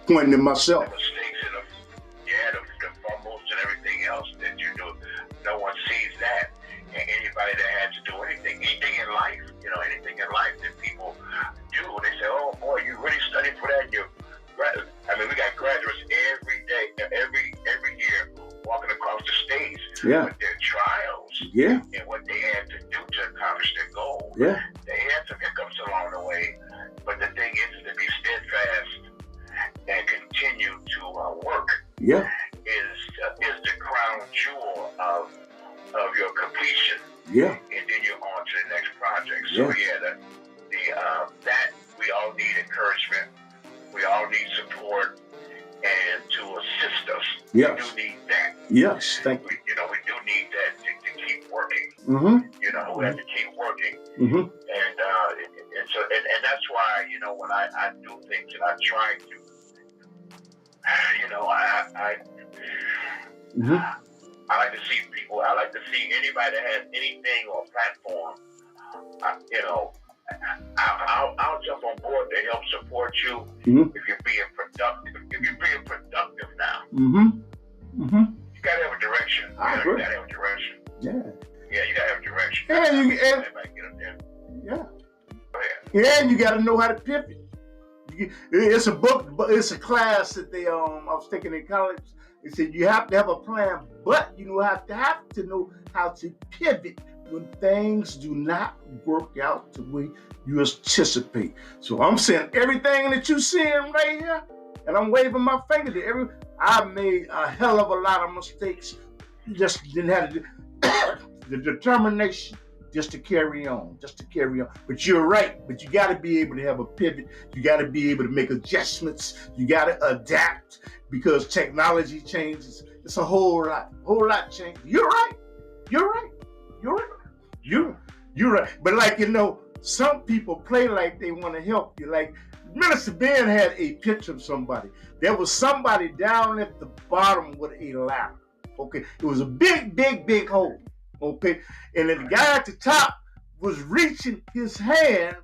pointing to myself. The mistakes and the fumbles and everything else that you do. No one sees that. And anybody that has to do anything in life, anything in life that people do, they say, oh boy, you really studied for that. We got graduates every day, every year walking across the stage with their trials and what they had to do to accomplish their goal. Yeah. They had some hiccups along the way, but the thing is to be steadfast and continue to work. Yeah. Is the crown jewel of your completion. Yeah. And then you're on to the next project. So that we all need encouragement. We all need support and to assist us. Yes. We do need that. Yes, thank you. We do need that to keep working. We have to keep working. And that's why, when I do things and I try to, I like to see people. I like to see anybody that has anything or platform. I'll jump on board to help support you if you're being productive. If you're being productive now, you gotta have a direction. You gotta have a direction. Yeah, you gotta have a direction. Yeah, you gotta know how to pivot. It's a book, but it's a class that I was taking in college. They said you have to have a plan, but you have to know how to pivot when things do not work out the way you anticipate. So I'm saying everything that you're seeing right here, and I'm waving my finger to I made a hell of a lot of mistakes. Just didn't have the determination just to carry on. But you're right. But you got to be able to have a pivot. You got to be able to make adjustments. You got to adapt because technology changes. It's a whole lot change. You're right. You're right. But some people play like they want to help you. Like Minister Ben had a picture of somebody. There was somebody down at the bottom with a ladder. Okay, it was a big hole. Okay, and then the guy at the top was reaching his hand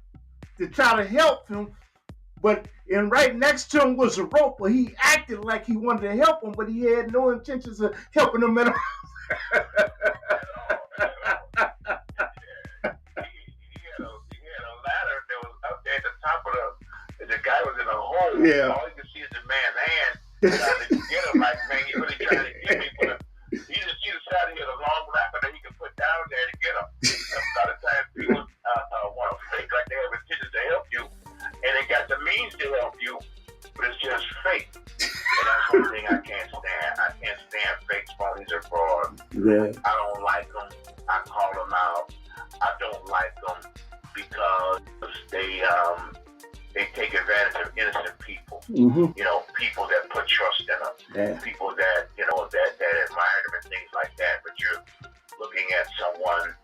to try to help him, and right next to him was a rope, but he acted like he wanted to help him, but he had no intentions of helping him at all. He had a ladder that was up there at the top of the guy was in a hole. Yeah. All you could see is the man's hand trying to get him. Like, man, he really trying to get me. He just see the side of the long ladder that he can put down there to get him. A lot of times people want to fake like they have intentions to help you, and they got the means to help you, but it's just fake. And that's one thing I can't stand. I can't stand fake phonies or frauds. Yeah. I don't like them. I call them out. I don't like them because they take advantage of innocent people. Mm-hmm. People that put trust in them. Yeah. People that that admire them and things like that. But you're looking at someone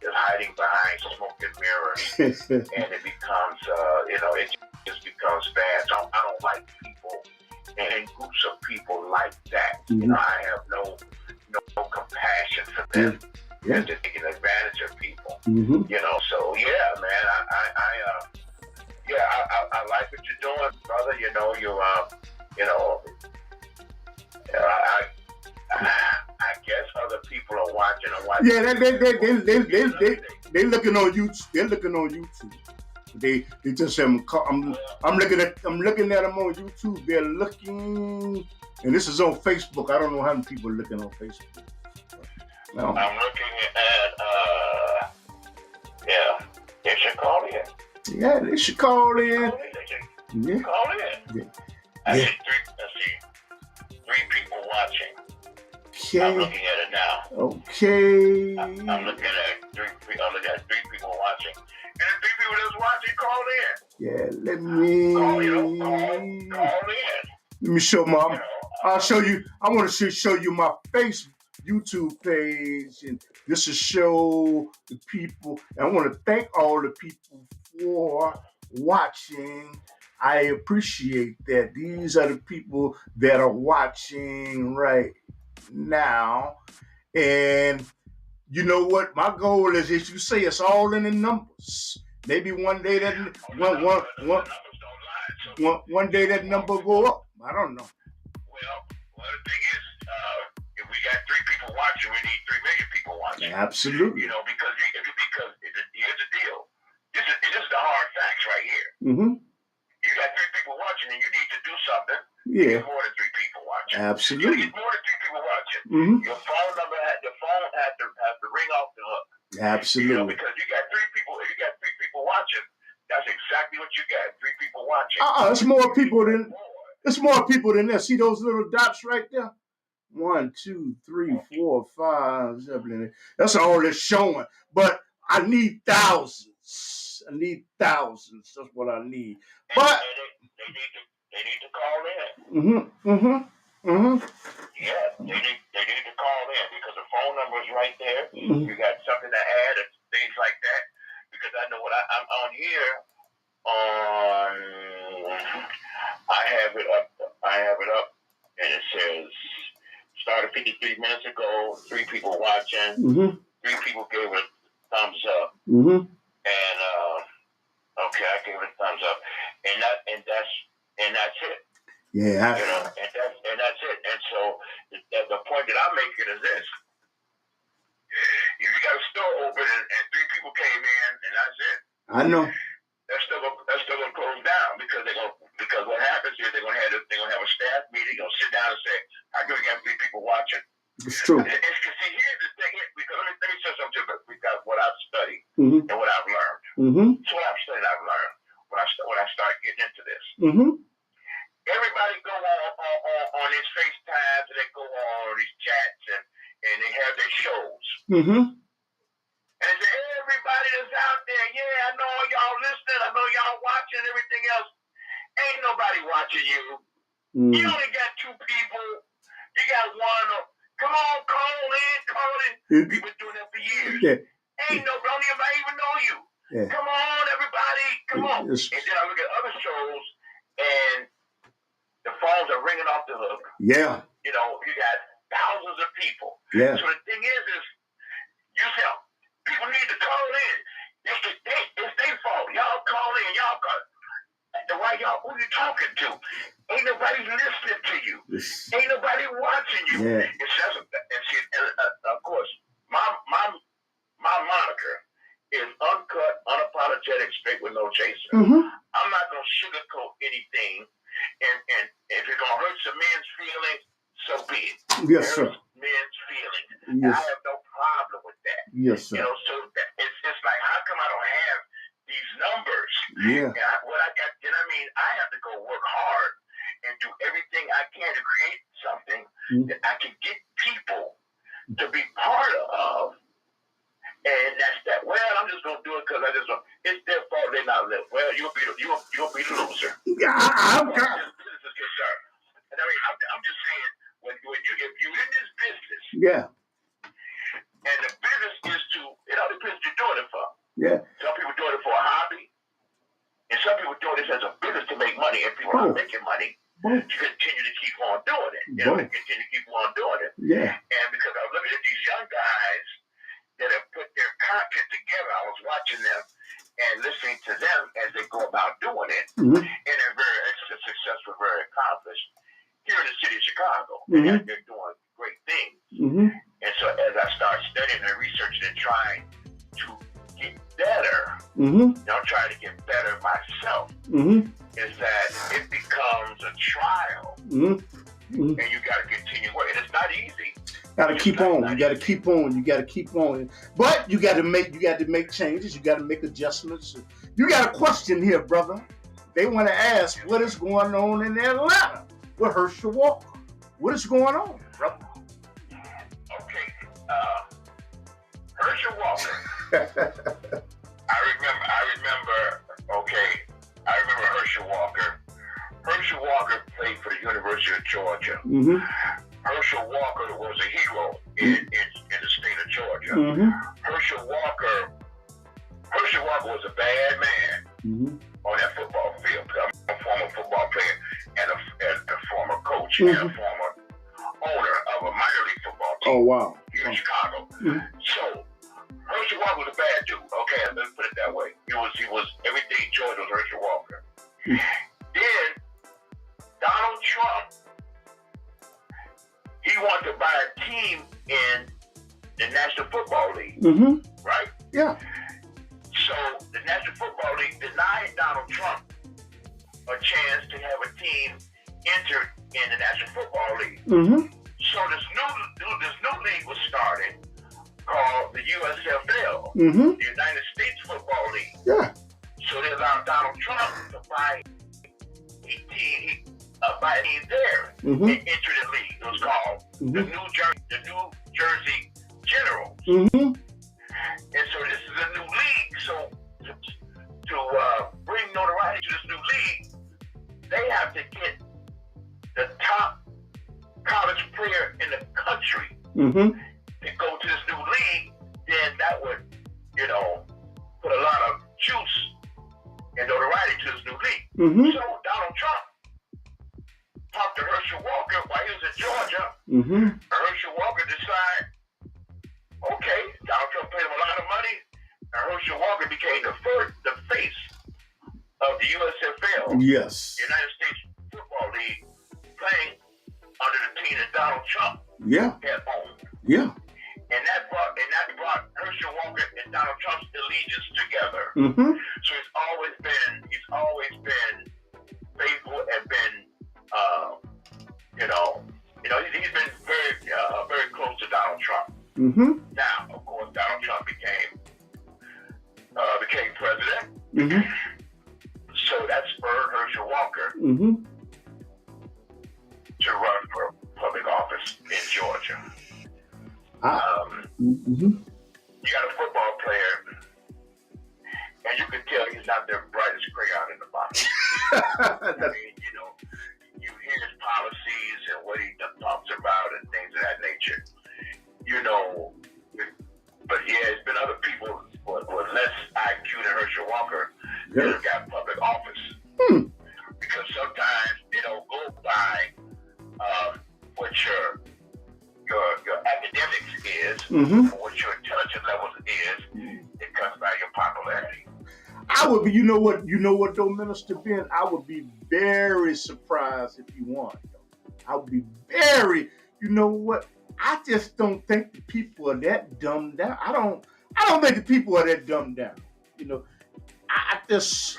that's hiding behind smoke and mirrors, and it becomes it just becomes bad. So I don't like people and groups of people like that. Mm-hmm. I have no compassion for them. Yeah. They're taking advantage of people. Mm-hmm. So yeah, man, I like what you're doing, brother. I guess other people are watching. Yeah, they looking on YouTube. They're looking on YouTube. They just I'm looking at them on YouTube. They're looking, and this is on Facebook. I don't know how many people are looking on Facebook. No. I'm looking at they should call in. Yeah, they should call in. Yeah. Call in. Yeah. I see three people watching. Okay. I'm looking at it now. Okay. I'm looking at three people watching. And the three people that's watching, call in. Yeah, let me call in. Let me show my. I'll show you. I want to show you my YouTube page, and this will show the people. And I want to thank all the people for watching. I appreciate that. These are the people that are watching right now. And you know what? My goal is, as you say, it's all in the numbers. Maybe one day that one day that number go up. I don't know. Well, the thing is, if we got 3 people watching, we need 3 million people watching. Absolutely. Because here's the deal. This is the hard facts right here. Mm-hmm. You got 3 people watching, and you need to do something. Yeah. Get more than 3 people watching. Absolutely. You get more than 3 people watching. Mm-hmm. Your phone had to ring off the hook. Absolutely. Because you got 3 people. If you got 3 people watching, that's exactly what you got. 3 people watching. It's more people than that. See those little dots right there? 1, 2, 3, 4, 5, 7, 8. That's all it's showing. But I need thousands. That's what I need. But they need to call in. Yeah, they need to call in because the phone number is right there. Mm-hmm. You got something to add and things like that. Because I know what I'm on here. I have it up, and it says started 53 minutes ago. 3 people watching. Mm-hmm. 3 people gave it a thumbs up. Mm-hmm. And okay, I gave it a thumbs up, and that's it. Yeah. And that's it. And so the point that I'm making is this: if you got a store open and 3 people came in, and that's it. I know. That's still gonna close down because they're gonna staff meeting, sit down and say, how can we get people watching? It's true. See, here's the thing. Because let me say something about what I've studied Mm-hmm. and what I've learned. Mm-hmm. So what I've studied, I've learned when I start getting into this. Mm-hmm. Everybody go on these FaceTimes and they go on these chats and they have their shows. Mm-hmm. And everybody that's out there, yeah, I know y'all listening, I know y'all watching and everything else. Ain't nobody watching you. You only got two people. You got one. Come on, call in. We've been doing that for years. Yeah. Ain't nobody even know you. Yeah. Come on, everybody. Come on. Yes. And then I look at other shows and the phones are ringing off the hook. Yeah. You got thousands of people. Yeah. So the thing is you say, people need to call in. It's their fault. Y'all call in. Y'all call. Why y'all? Who you talking to? Ain't nobody listening to you. Yes. Ain't nobody watching you. Yeah. Of course, my moniker is uncut, unapologetic, straight with no chaser. Mm-hmm. I'm not gonna sugarcoat anything, and if it's gonna hurt some men's feelings, so be it. Yes, sir. Men's feelings. Yes. I have no problem with that. Yes, sir. So it's like, how come I don't have these numbers? Yeah. I have to go work hard and do everything I can to create something that I can get people to be part of. And that's that. Well, I'm just gonna do it because it's their fault they're not living. Well, you'll be the loser. Yeah, I'm got. This is concerned. And I'm just saying, if you're in this business, Yeah. and the business is it all depends what you're doing it for. Yeah. Some people doing it for a hobby, and some people doing this as a business to make money. And people are making money to continue to keep on doing it. To continue to keep on doing it. Yeah. And because I'm looking at these young guys that have put their content together, I was watching them and listening to them as they go about doing it, Mm-hmm. and they're very successful, very accomplished here in the city of Chicago. Mm-hmm. And they're doing great things. Mm-hmm. And so as I start studying and researching and trying to get better, I'm trying to get better myself, is that it becomes a trial, and you got to continue working. And it's not easy. Gotta keep on. You gotta keep on. You gotta keep on. But you gotta make changes. You gotta make adjustments. You got a question here, brother. They want to ask what is going on in Atlanta with Herschel Walker. What is going on, brother? Okay, Herschel Walker. I remember Herschel Walker. Herschel Walker played for the University of Georgia. Mm-hmm. Herschel Walker was a hero in the state of Georgia. Herschel Walker was a bad man on that football field. I'm a former football player and a former coach and a former owner of a minor league football team. Oh, wow. Here in Chicago. So Herschel Walker was a bad dude. Okay, let's put it that way. He was everything Georgia was Herschel Walker. Then Donald Trump, he wanted to buy a team in the National Football League, right? Yeah. So the National Football League denied Donald Trump a chance to have a team entered in the National Football League. So this new league was started called the USFL, the United States Football League. Yeah. So they allowed Donald Trump to buy a team there and enter the league. It was called the New Jersey Generals. And so this is a new league. So to bring notoriety to this new league, they have to get the top college player in the country to go to this new league. Then that would, put a lot of juice and notoriety to this new league. So Donald Trump talked to Herschel Walker while he was in Georgia. Herschel Walker decided, okay, Donald Trump paid him a lot of money, and Herschel Walker became the face of the USFL, Yes. United States Football League, playing under the team that Donald Trump had owned. Yeah. And that brought Herschel Walker and Donald Trump's allegiance together. So he's always been faithful and been Mm-hmm. Now, of course, Donald Trump became president. Mm-hmm. So that spurred Herschel Walker Mm-hmm. to run for public office in Georgia. Mm-hmm. You got a football player, and you can tell he's not the brightest crayon in the box. I mean, you hear his policies and what he talks about and things of that nature. But yeah, it's been other people with less IQ than Herschel Walker that have got public office. Because sometimes they don't go by what your academics is, or what your intelligence level is. It comes by your popularity. I would be, you know what though, Minister Ben, I would be very surprised if you won. I would be very, you know what? I just don't think the people are that dumbed down. I don't think the people are that dumbed down. I just.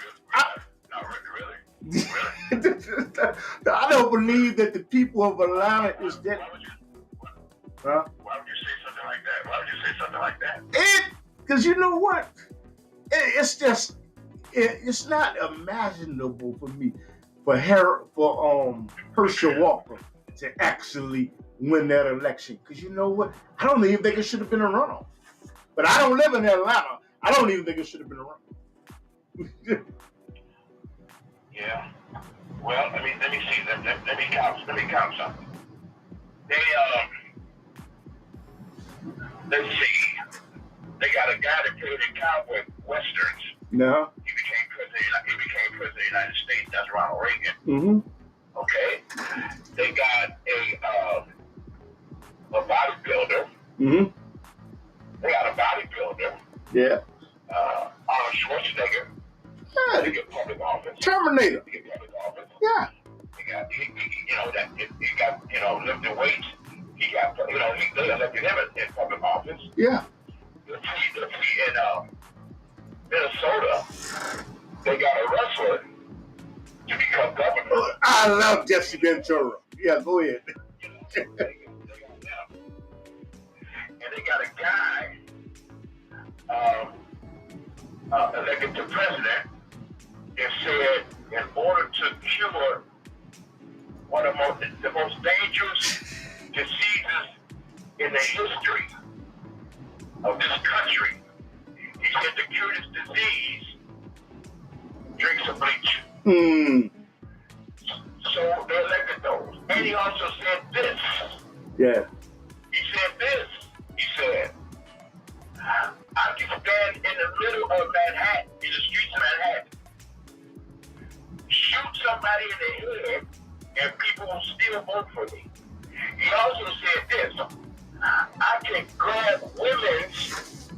Really? I don't believe that the people of Atlanta is that. Why would you say something like that? Why would you say something like that? Because you know what? It's just, it's not imaginable for me for Herschel Walker to actually win that election. Because you know what? I don't even think it should have been a runoff. But I don't live in Atlanta. I don't even think it should have been a runoff. Yeah. Well, let me see. Let me count something. Let's see. They got a guy that played in cowboy westerns. No. He became president of the United States. That's Ronald Reagan. Mm-hmm. Okay. They got a bodybuilder. Mm-hmm. They got a bodybuilder. Yeah. Arnold Schwarzenegger. Yeah. To get public office. Terminator. To get public office. Yeah. He got lifting weights. He got they elected him in public office. Yeah. In Minnesota, they got a wrestler to become governor. Oh, I love Jesse Ventura. Yeah, go ahead. They got them. And they got a guy elected to president and said in order to cure one of the most dangerous diseases in the history of this country, he said to cure this disease, drink some bleach. So they elected those. And he also said this. Yeah. He said this. He said, I can stand in the middle of Manhattan, in the streets of Manhattan, shoot somebody in the head, and people will still vote for me. He also said this, I can grab women's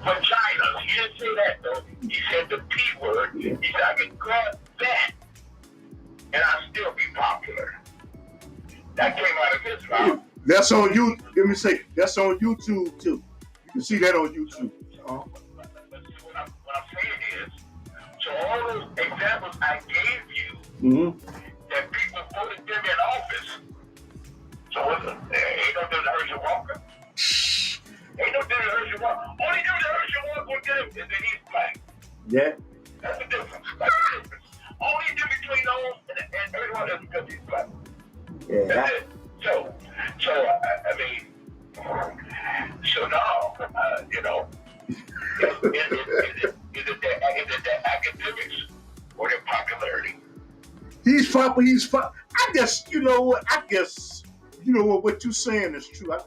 vaginas. He didn't say that though. He said the P word. He said I can grab that, and I'll still be popular. That came out of his mouth. That's on you. Let me say, that's on YouTube too. You can see that on YouTube. What I'm saying is, so all those examples I gave you, that people voted them in office. So ain't no different than Herschel Walker. Ain't no different than Herschel Walker. Only difference that Herschel Walker will get him is that he's black. Yeah. That's the difference. Only difference between those and everyone is because he's black. Yeah. That's it. So I mean, so no, is it the academics or their popularity? He's fun. I guess, you know what? What you're saying is true. I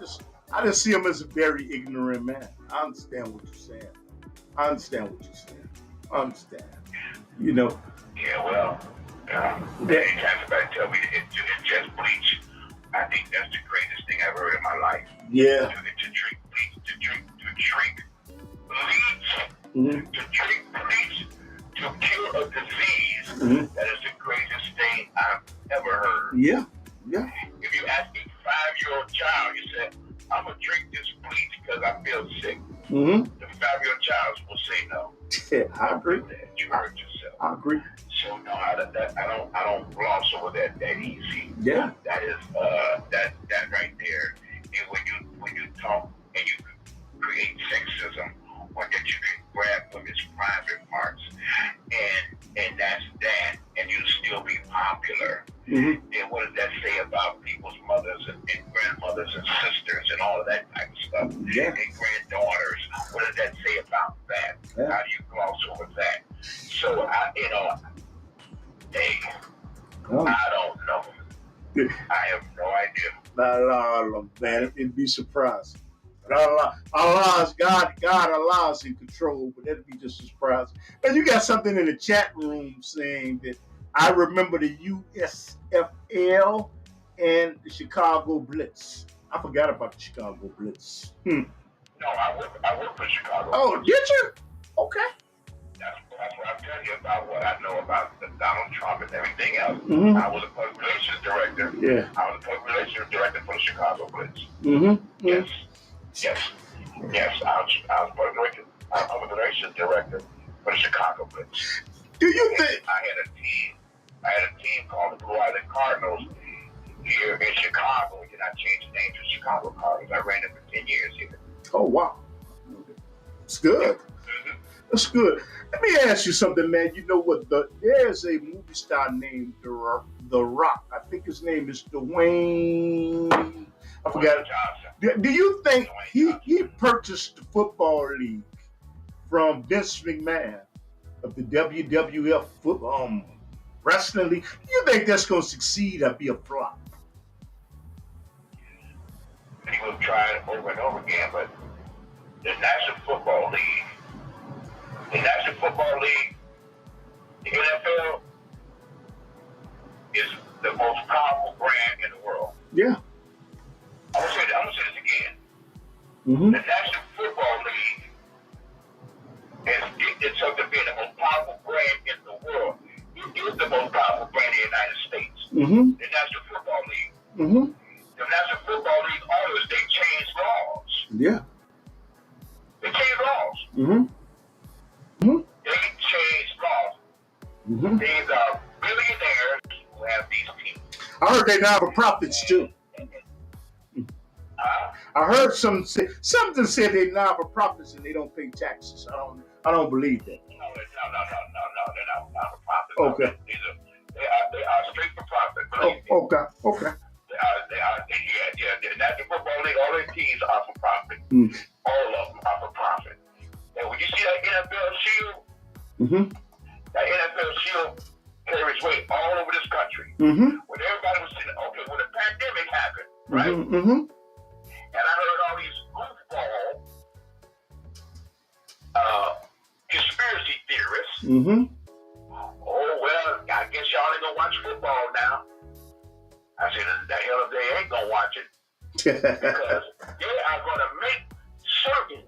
just see him as a very ignorant man. I understand what you're saying. Yeah, well, anytime somebody tell me to ingest bleach, I think that's the greatest thing I've heard in my life. Yeah. To drink bleach, to drink bleach to cure a disease. That is the greatest thing I've ever heard. Yeah. If you ask a 5-year-old child, you say, I'm going to drink this bleach because I feel sick. The 5-year-old child will say no. Yeah, I agree. You hurt yourself. I agree. So no, I don't gloss over that easy. Yeah. That is that right there. And when when you talk and you create sexism, or that you can grab from his private parts, and that's that, and you still be popular. Then what does that say about people's mothers and grandmothers and sisters and all of that type of stuff? Yeah. And granddaughters. What does that say about that? Yeah. How do you gloss over that? So hey, I don't know. I have no idea. No, man, it'd be surprising. Allah's God allows in control, but that'd be just a surprise. And you got something in the chat room saying that I remember the USFL and the Chicago Blitz. I forgot about the Chicago Blitz. No, I work for Chicago. Oh, did you? Okay. That's what I'm telling you about what I know about Donald Trump and everything else. Mm-hmm. I was a public relations director. Yeah. I was a public relations director for the Chicago Blitz. Mm-hmm. Yes. I was public relations director for the Chicago Blitz. Do you think? I had a team called the Blue Island Cardinals here in Chicago. And I changed the name to Chicago Cardinals. I ran it for 10 years here. Oh wow, it's good. That's good. Let me ask you something, man. You know what? There's a movie star named The Rock. I think his name is Dwayne. I forgot. Do you think he purchased the football league from Vince McMahon of the WWF football wrestling league? Do you think that's going to succeed or be a flop? He will try it over and over again, but the National Football League, the NFL is the most powerful brand in the world. Yeah. I'm gonna say this again. Mm-hmm. The National Football League it's something being the most powerful brand in the world. It is the most powerful brand in the United States. Mm-hmm. The National Football League. Mm-hmm. The National Football League owners, they changed laws. Yeah. They changed laws. Mm-hmm. Mm-hmm. They changed laws. Mm-hmm. These are billionaires who have these teams. I heard they not for profits too. I heard something said they not for profits and they don't pay taxes. I don't believe that. No, they're not for profit. Okay. They are straight for profit. Okay. The National Football League, all their teams are for profit. All of them are for profit. And when you see that NFL shield, that NFL shield carries weight all over this country. When everybody was saying, okay, when the pandemic happened, right? And I heard all these goofball conspiracy theorists. Oh, well, I guess y'all ain't gonna watch football now. I said, the hell if they ain't gonna watch it. Because they are gonna make certain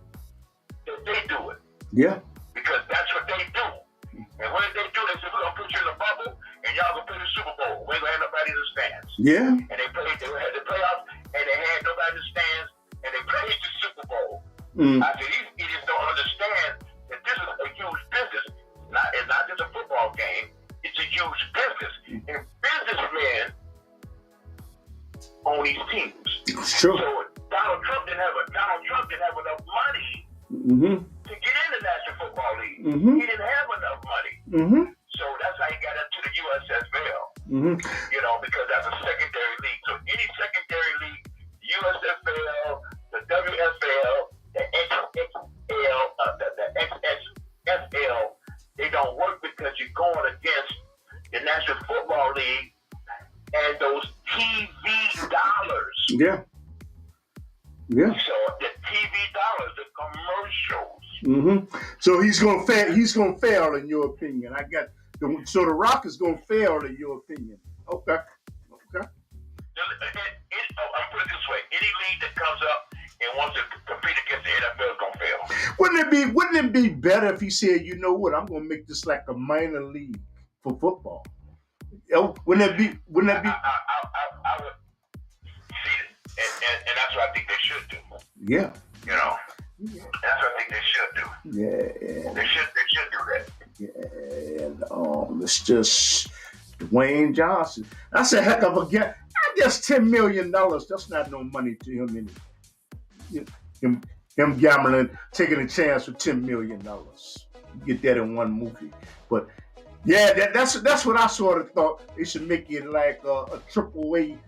that they do it. Yeah. Because that's what they do. And when they do, they say, we're gonna put you in a bubble and y'all gonna play the Super Bowl. We ain't gonna have nobody in the stands. Yeah. And they had the playoffs and they had nobody in the stands and they played the Super Bowl. I said, these idiots don't understand that this is a huge business. It's not just a football game, it's a huge business. And businessmen own these teams. Sure. So Donald Trump didn't have enough money to get in the National Football League. He didn't have enough money. So that's how he got into the USFL. You know, because that's a secondary league. So any secondary league, the USFL, the WFL, the XXL, the XXFL, they don't work because you're going against the National Football League and those TV dollars. Yeah. Yeah. So the TV dollars, the commercials. So he's gonna fail in your opinion. So the Rock is gonna fail in your opinion. Okay. I'll put it this way: any league that comes up and wants to compete against the NFL is gonna fail. Wouldn't it be better if he said, you know what, I'm gonna make this like a minor league for football? Wouldn't that be? I would see it, and that's what I think they should do. Yeah. You know, that's what I think they should do. Yeah. They should do that. Yeah. It's just Dwayne Johnson. That's a heck of a guess. I guess $10 million. That's not no money to him anyway. him gambling, taking a chance for $10 million. You get that in one movie. But yeah, that's what I sort of thought. They should make it like a triple A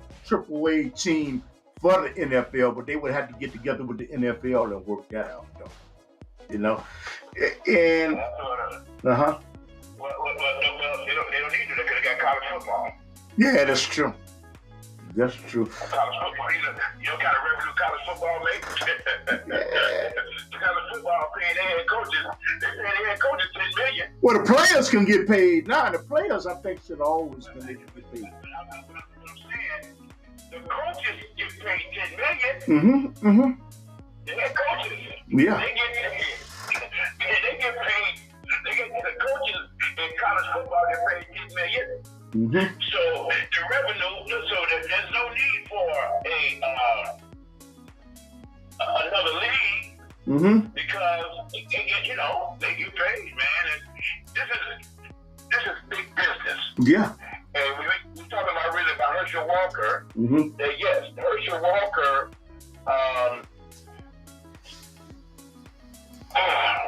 team for the NFL, but they would have to get together with the NFL and work that out, though. You know, and Well, they don't need to. They could have got college football. Yeah, that's true. That's true. College football, you know kind of revenue college football makes? College football paying their head coaches. They pay their head coaches $10 million. Well, the players can get paid. Nah, the players, I think, should always when they can get paid. I'm saying the coaches get paid $10 million. The head coaches. Yeah. They get paid. They get paid. They get the coaches in college football get paid $10 million. So the revenue, so there's no need for another league because they get paid, man. And this is big business. Yeah. And we're talking about really about Herschel Walker. That yes, Herschel Walker.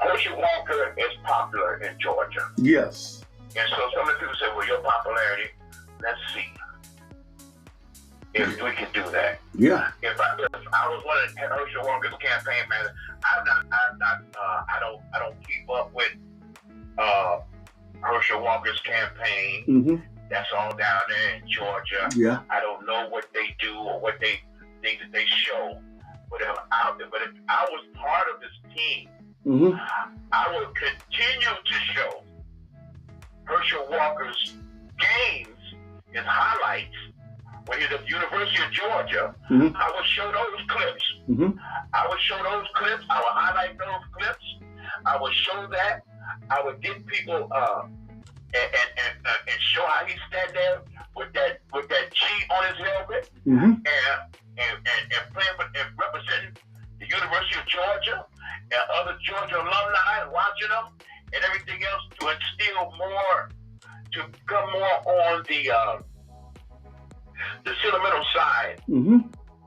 Herschel Walker is popular in Georgia. Yes. And so some of the people say, well, your popularity, let's see if we can do that. Yeah. If I was one of Herschel Walker's campaign managers, I don't keep up with Herschel Walker's campaign. That's all down there in Georgia. Yeah. I don't know what they do or what they think that they show. But if I was part of this team, I would continue to show Herschel Walker's games, his highlights, when he was at the University of Georgia. I would show those clips. I would show those clips. I would highlight those clips. I would show that. I would get people and show how he stand there with that G on his helmet and playing and representing the University of Georgia and other Georgia alumni and watching them and everything else to instill more, to come more on the sentimental side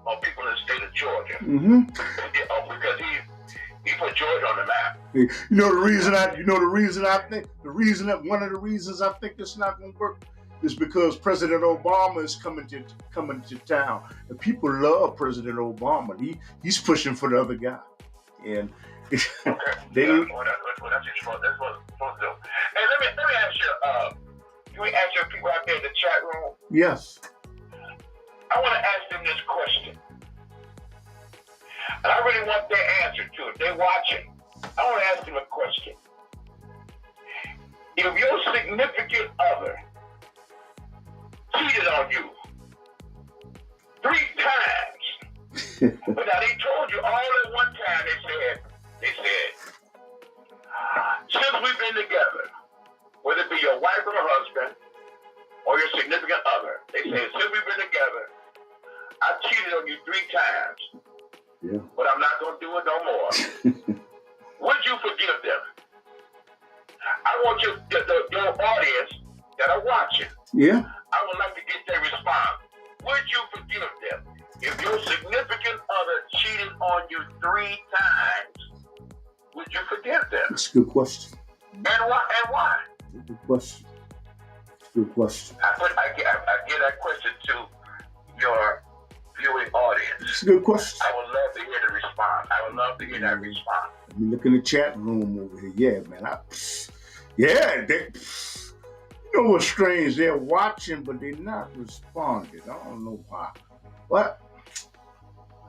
of people in the state of Georgia. Because he put Georgia on the map. One of the reasons I think it's not going to work is because President Obama is coming to town, and people love President Obama. He's pushing for the other guy, and that's what you're supposed to do. And let me ask you, can we ask your people out there in the chat room? Yes. I want to ask them this question. And I really want their answer to it. They're watching. I want to ask them a question. If your significant other cheated on you 3 times, but now they told you all at one time, they said, since we've been together, whether it be your wife or your husband or your significant other, they said, since we've been together, I cheated on you 3 times. Yeah. But I'm not going to do it no more. Would you forgive them? I want your audience that are watching. Yeah. I would like to get their response. Would you forgive them if your significant other cheated on you 3 times? Would you forgive them? That's a good question. And why? Good question. Good question. I give that question to your viewing audience. It's a good question. I would love to hear the response. I would love to hear that response. Let me look in the chat room over here. Yeah, man. You know what's strange? They're watching, but they're not responding. I don't know why. What?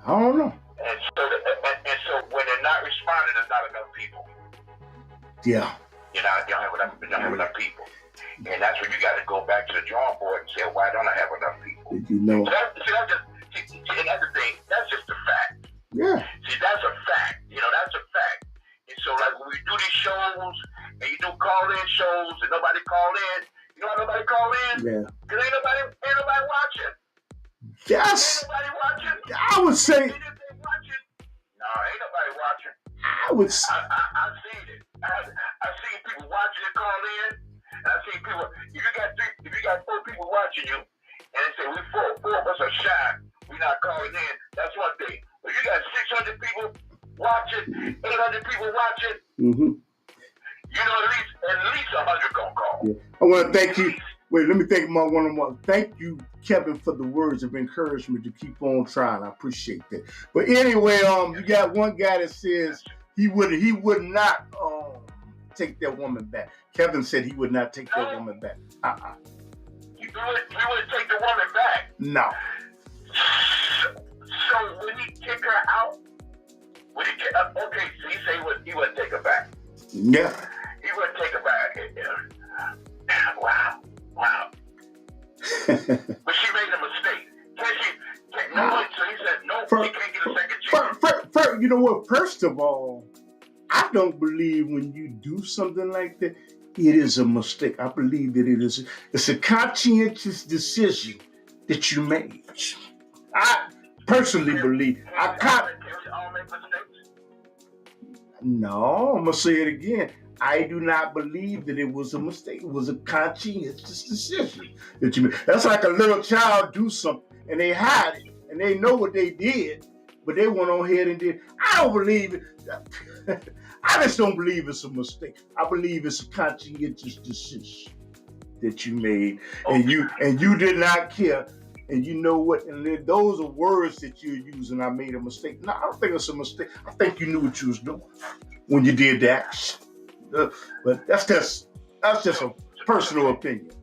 I don't know. And so when they're not responding, there's not enough people. Yeah. You don't have enough people. And that's when you got to go back to the drawing board and say, why don't I have enough people? Did you know? So that's the thing. That's just a fact. Yeah. See, that's a fact. That's a fact. And so, like, when we do these shows, and you do call-in shows, and nobody call in, you know why nobody call in? Yeah. Because ain't nobody watching. Yes. Ain't nobody watching. I would say. Ain't nobody watching. I would. I seen it. I seen people watching and call in, and I seen people. If you got 4 people watching you, and they say four of us are shy, we not calling in. That's one thing. But you got 600 people watching, 800 people watching. Mm-hmm. You know, at least 100 gonna call. Yeah. I want to thank you. Wait, let me thank my one-on-one. Thank you, Kevin, for the words of encouragement to keep on trying. I appreciate that. But anyway, you got one guy that says he would not take that woman back. Kevin said he would not take that woman back. He wouldn't take the woman back. No. So when he kick her out, okay, so he say he wouldn't take her back. Yeah. He wouldn't take her back. Wow. But she made a mistake. So he said no, she can't get a second chance. You know what? First of all, I don't believe when you do something like that, it is a mistake. I believe that it's a conscientious decision that you made. I personally believe. Can we all make mistakes? No, I'm gonna say it again. I do not believe that it was a mistake. It was a conscientious decision that you made. That's like a little child do something and they hide it and they know what they did, but they went on ahead and did. I don't believe it. I just don't believe it's a mistake. I believe it's a conscientious decision that you made, and you did not care. And you know what? And those are words that you're using. I made a mistake. No, I don't think it's a mistake. I think you knew what you was doing when you did that. But that's just a personal opinion. So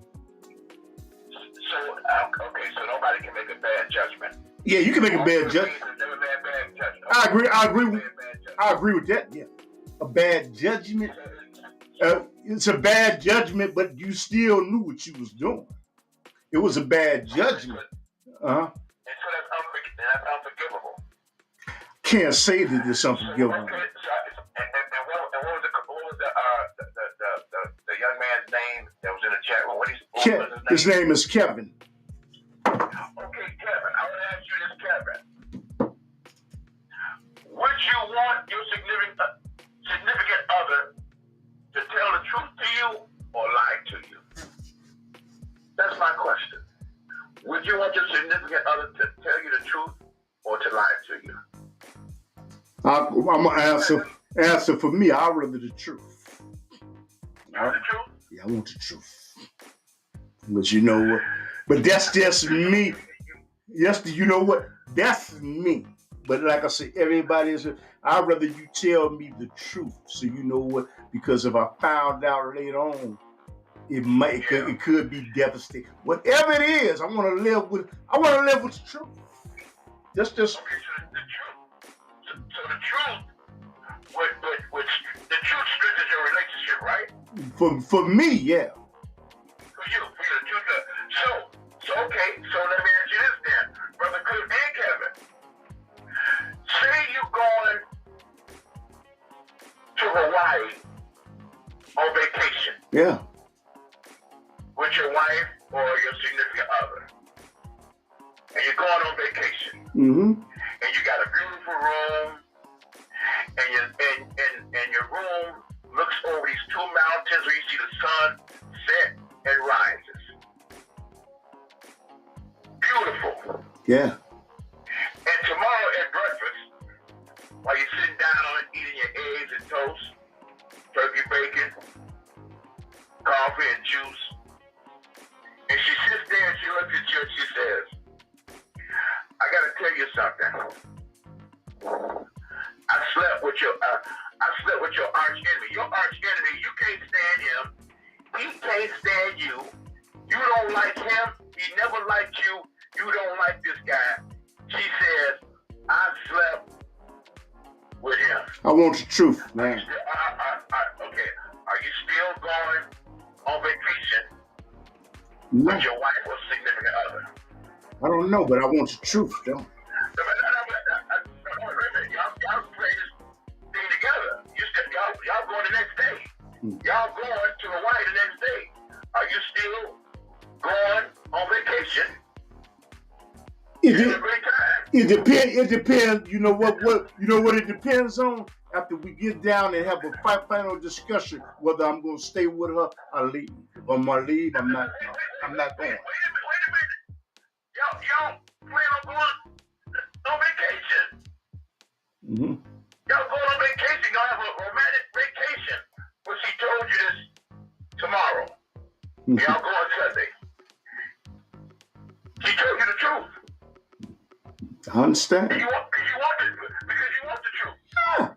okay, so nobody can make a bad judgment. Yeah, you can make a bad judgment. I agree with that. Yeah, a bad judgment. It's a bad judgment, but you still knew what you was doing. It was a bad judgment. And so that's unforgivable. Can't say that it's unforgivable. Okay, and what was the young man's name that was in the chat room? What was his name? His name is Kevin. Okay, Kevin, I want to ask you this, Kevin. Would you want your significant other to tell the truth to you or lie to you? That's my question. Would you want your significant other to tell you the truth or to lie to you? I'm gonna answer for me. I'd rather the truth. You want the truth? Yeah, I want the truth. But you know what? But that's just me. Yes, you know what? That's me. But like I said, I'd rather you tell me the truth. So you know what? Because if I found out later on, it could be devastating. Whatever it is, I want to live with the truth. That's just. Okay, so the truth, the truth strengthens your relationship, right? For me, yeah. For you, the truth. So okay, so let me ask you this then, Brother Cliff and Kevin. Say you're going to Hawaii on vacation. Yeah. With your wife or your significant other. And you're going on vacation. Mm-hmm. And you got a beautiful room. And your room looks over these two mountains where you see the sun set and rises. Beautiful. Yeah. And tomorrow at breakfast, while you're sitting down eating your eggs and toast, turkey bacon, coffee and juice, and she sits there and she looks at you and she says, I gotta tell you something. I slept with your arch enemy. Your arch enemy, you can't stand him. He can't stand you. You don't like him. He never liked you. You don't like this guy. She says, I slept with him. I want the truth, man. Okay. Are you still going on vacation No. with your wife or significant other? I don't know, but I want the truth, though. Y'all play this thing together. Y'all going the next day. Y'all going to Hawaii the next day. Are you still going on vacation? It depends. You know what it depends on? After we get down and have a final discussion whether I'm going to stay with her or leave. If I'm going to leave, I'm not going. Wait a minute. Y'all plan on going on vacation Mm-hmm. Y'all going on vacation. Y'all have a romantic vacation. But she told you this tomorrow. Y'all go on Sunday. She told you the truth. I understand. And you want it because you want the truth. Yeah,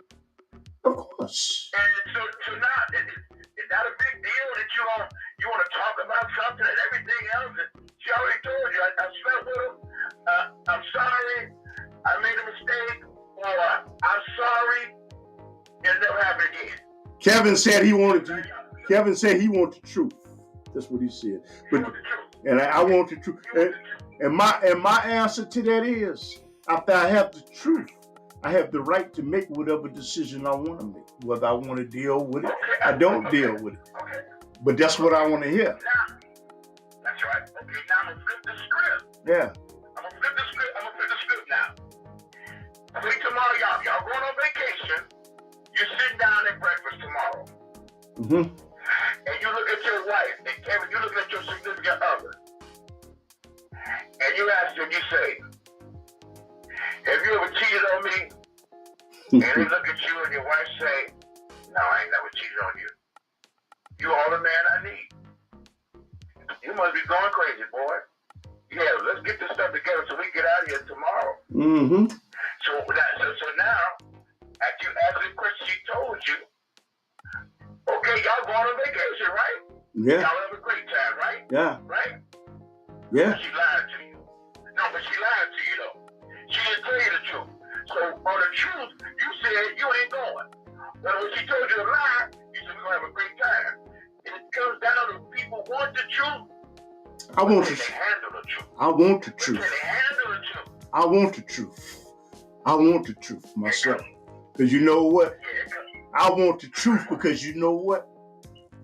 of course. And so now it's not a big deal that you want to talk about something and everything else. She already told you. I slept with him. I'm sorry. I made a mistake. Or I'm sorry. It'll never happen again. Kevin said he wanted the truth. That's what he said. But and I want the truth. And my answer to that is, after I have the truth, I have the right to make whatever decision I want to make. Whether I want to deal with it, I don't deal with it. Okay. But that's what I want to hear. Now, that's right. Okay, now I'm gonna flip the script. Yeah. I'm gonna flip the script now. Okay, tomorrow y'all going on vacation. You're sitting down at breakfast tomorrow. Mm-hmm. And you look at your wife, and Kevin, you look at your significant other. And you ask them, you say, have you ever cheated on me? And they look at you and your wife say, no, I ain't never cheated on you. You are the man I need. You must be going crazy, boy. Yeah, let's get this stuff together so we can get out of here tomorrow. Mm-hmm. So now, after you ask the question she told you, okay, y'all going on vacation, right? Yeah. Y'all have a great time, right? Yeah. Right? Yeah. She lied to you. No, but she lied to you, though. She didn't tell you the truth. So, on the truth, you said you ain't going. But when she told you a lie, you said we're going to have a great time. And it comes down to people want the truth. I want Can they handle the truth? I want the Can truth. they handle the truth? I want the truth. I want the truth myself. Because you know what? I want the truth because you know what?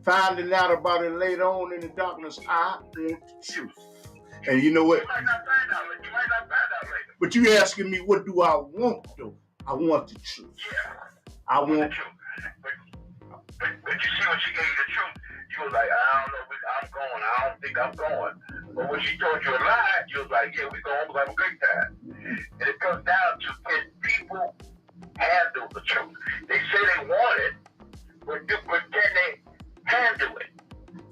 Finding out about it later on in the darkness, I want the truth. And you know what? You might not find out later. But you asking me, what do I want, though? I want the truth. Yeah. I want the truth. But you see when she gave you the truth, you was like, I don't know, I'm going. I don't think I'm going. But when she told you a lie, you was like, yeah, we're going to have a great time. And it comes down to, can people handle the truth? They say they want it, but can they handle it?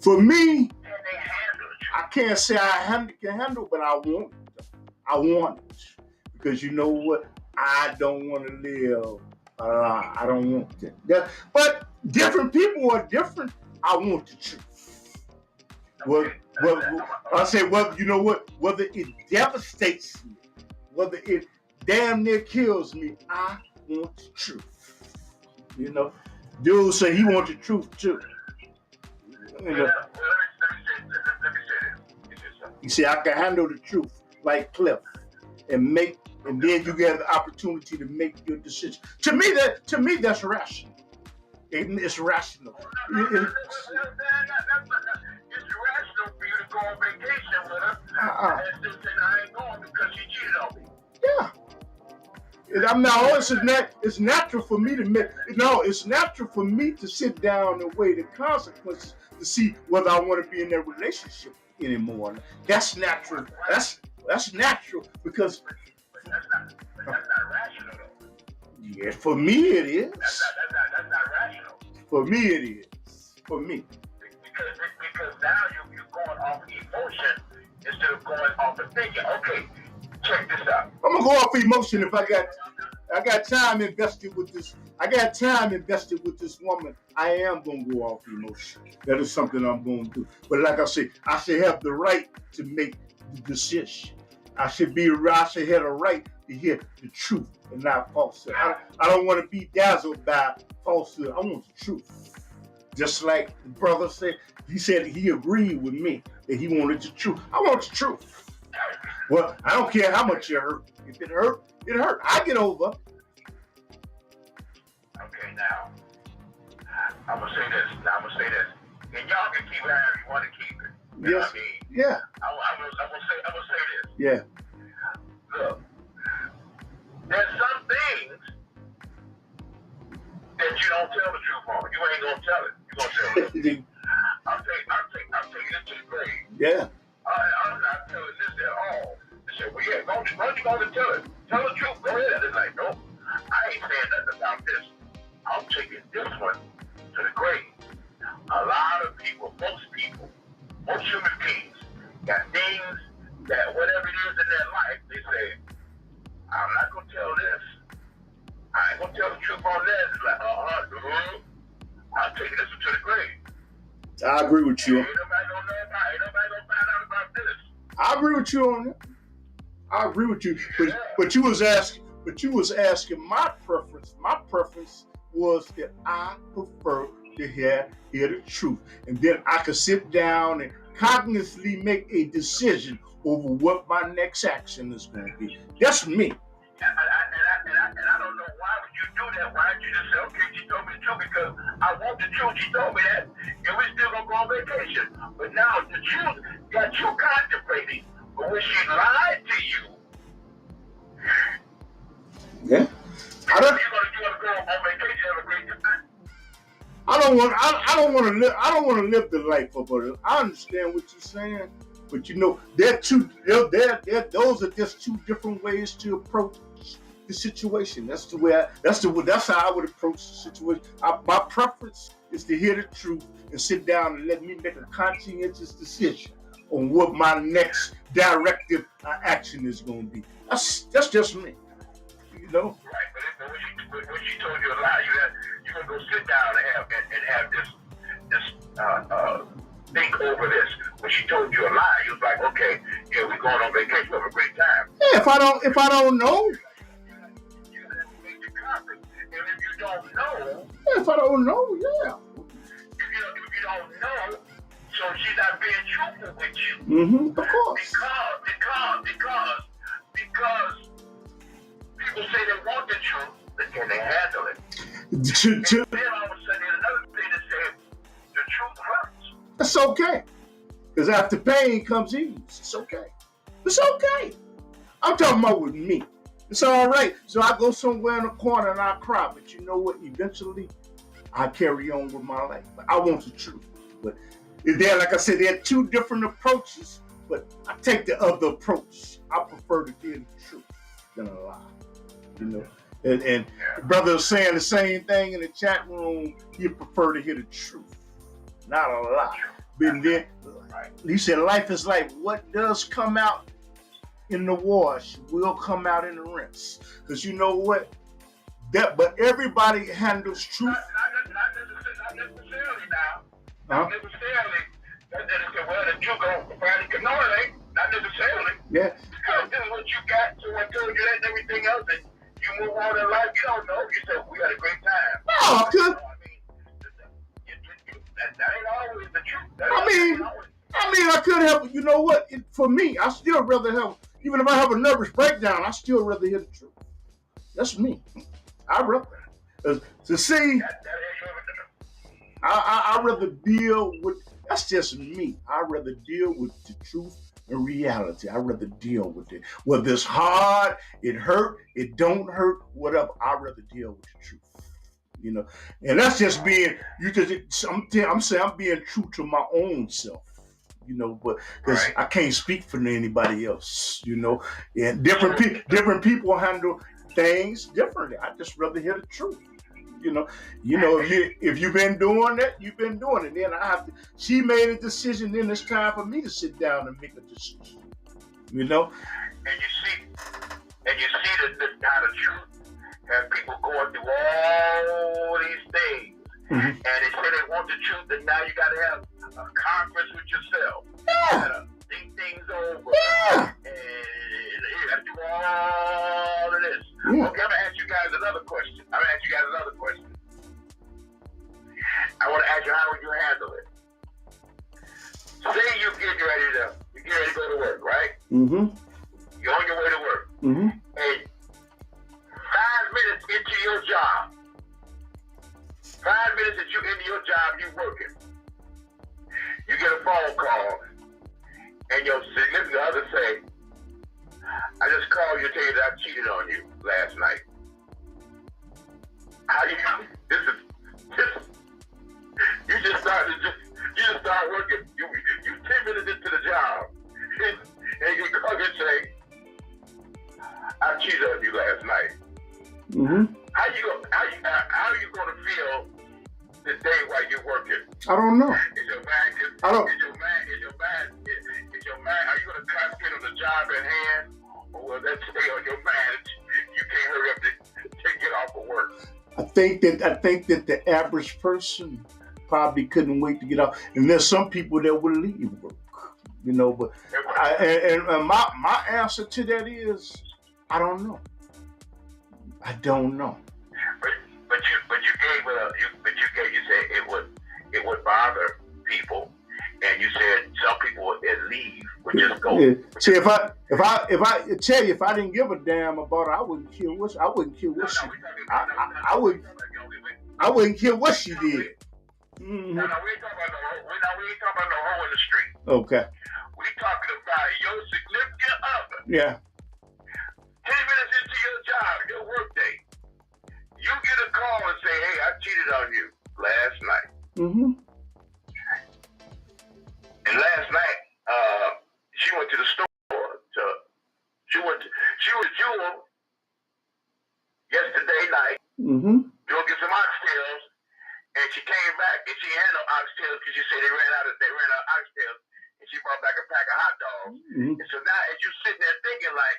For me, Can they handle the truth? I can't say I can handle it, but I want it. I want it. Because you know what? I don't want to live a lie. I don't want it. Yeah. But different people are different. I want the truth. I say, well, you know what? Whether it devastates me, whether it damn near kills me, I want the truth. You know, dude say he wants the truth too. You know, Let me say this. he said I can handle the truth like Cliff, and then you get the opportunity to make your decision. To me, that's rational. It's rational. It's rational for you to go on vacation with her and just say, I ain't going because she cheated on me. Yeah. I'm not. It's natural for me to make. No, it's natural for me to sit down and weigh the consequences to see whether I want to be in that relationship anymore. That's natural. That's natural because. But that's not rational though. Yeah, for me it is. That's not rational. For me it is. For me. Because now you're going off emotion instead of going off the thinking. Okay, check this out. I'm gonna go off emotion if I got time invested with this. I got time invested with this woman. I am gonna go off emotion. That is something I'm gonna do. But like I say, I should have the right to make the decision. I should have the right to hear the truth and not falsehood. I don't want to be dazzled by falsehood. I want the truth. Just like the brother said, he said he agreed with me that he wanted the truth. I want the truth. Well, I don't care how much it hurt. If it hurt, it hurt. I get over. Okay, now I'm gonna say this. And y'all can keep it however you want to keep it. You know what I mean? Yeah. I'm gonna say this. Yeah. Look, there's some things that you don't tell the truth on. You ain't gonna tell it. You gonna tell it. I'll take this to the grave. Yeah. I'm not telling this at all. They said, well, yeah, why don't you go and tell it? Tell the truth. Go ahead. It's like, nope. I ain't saying most human beings got things that whatever it is in their life, they say, I'm not gonna tell this. I ain't gonna tell the truth on that. It's like, I'll take this to the grave. I agree with you. Ain't nobody gonna know about it. Ain't nobody gonna find out about this. I agree with you on that. I agree with you. But you was asking my preference. My preference was that I prefer to hear the truth. And then I could sit down and cognitively make a decision over what my next action is going to be. That's me. And I don't know why would you do that. Why did you just say, okay, she told me the truth because I want the truth. She told me that, and we still gonna go on vacation. But now the truth got you contemplating. But when she lied to you, yeah, you gonna go on vacation have a great time. I don't want to live the life of her. I understand what you're saying, but you know, those are just two different ways to approach the situation. That's how I would approach the situation. My preference is to hear the truth and sit down and let me make a conscientious decision on what my next directive action is going to be. That's just me, you know. Right, but when she told you a lie, you're gonna go sit down and have this think over this. When she told you a lie, you was like, okay, yeah, we're going on vacation, we have a great time. Yeah, if I don't know. You gotta make your confidence. And if you don't know, Yeah, if I don't know, yeah. if you don't know, so she's not being truthful with you. Mm-hmm. Of course. Because people say they want the truth, but can they handle it? And then all of a sudden, there's another thing that says the truth hurts. That's okay. Because after pain comes ease. It's okay. It's okay. I'm talking about with me. It's all right. So I go somewhere in a corner and I cry. But you know what? Eventually, I carry on with my life. But I want the truth. But like I said, there are two different approaches. But I take the other approach. I prefer to hear the truth than a lie. You know? And the brother was saying the same thing in the chat room. You prefer to hear the truth, not a lie. But then he said, life is like what does come out in the wash will come out in the rinse. Because you know what? But everybody handles truth. Not necessarily now. Not necessarily. Well, the truth going no, it ain't. Not necessarily. Yeah. Because this is what you got. Someone told you that and everything else. And you move on in life. You don't know. You said, we had a great time. No, good. That ain't always the truth. I mean, I could have, you know what? For me, I still rather have, even if I have a nervous breakdown, I still rather hear the truth. That's me. I rather. To see, I rather deal with, that's just me. I rather deal with the truth and reality. I rather deal with it. Whether it's hard, it hurt, it don't hurt, whatever. I rather deal with the truth. You know, and that's just being. I'm saying I'm being true to my own self. You know, but because I can't speak for anybody else. You know, and different people handle things differently. I just rather hear the truth. You know, if you've been doing that, you've been doing it. Then I have to. She made a decision. Then it's time for me to sit down and make a decision. You know, and you see the kind of truth. Have people going through all these things, and they say they want the truth, and now you got to have a conference with yourself. You got to think things over, and you got to do all of this. Okay, I'm gonna ask you guys another question. I want to ask you, how would you handle it? Say you get ready to go to work, right? Mm-hmm. You're on your way to work, and 5 minutes into your job, 5 minutes that you're into your job, you working, you get a phone call, and your significant other say, I just called you to tell you that I cheated on you last night. How you just start working, you 10 minutes into the job, and you call and say, I cheated on you last night. How you going to feel today while you're working? job at hand, or will that stay on your mind? You can't hurry up to get off of work. I think that the average person probably couldn't wait to get off, and there's some people that will leave work, But my answer to that is, I don't know. I don't know. But you said it would bother people, and you said some people would leave, would just go. Yeah. See, if I tell you, if I didn't give a damn about her, I wouldn't care what I wouldn't care what she. I wouldn't care what she did. Mm-hmm. No, we ain't talking about no hoe in the street. Okay. We talking about your significant other. Yeah. 10 minutes into your job, your work day, you get a call and say, "Hey, I cheated on you last night." Mm-hmm. And last night, she went to the store. She was Jewel yesterday night. Mm-hmm. Go get some oxtails, and she came back and she had no oxtails because she said they ran out of oxtails, and she brought back a pack of hot dogs. Mm-hmm. And so now, as you sitting there thinking like,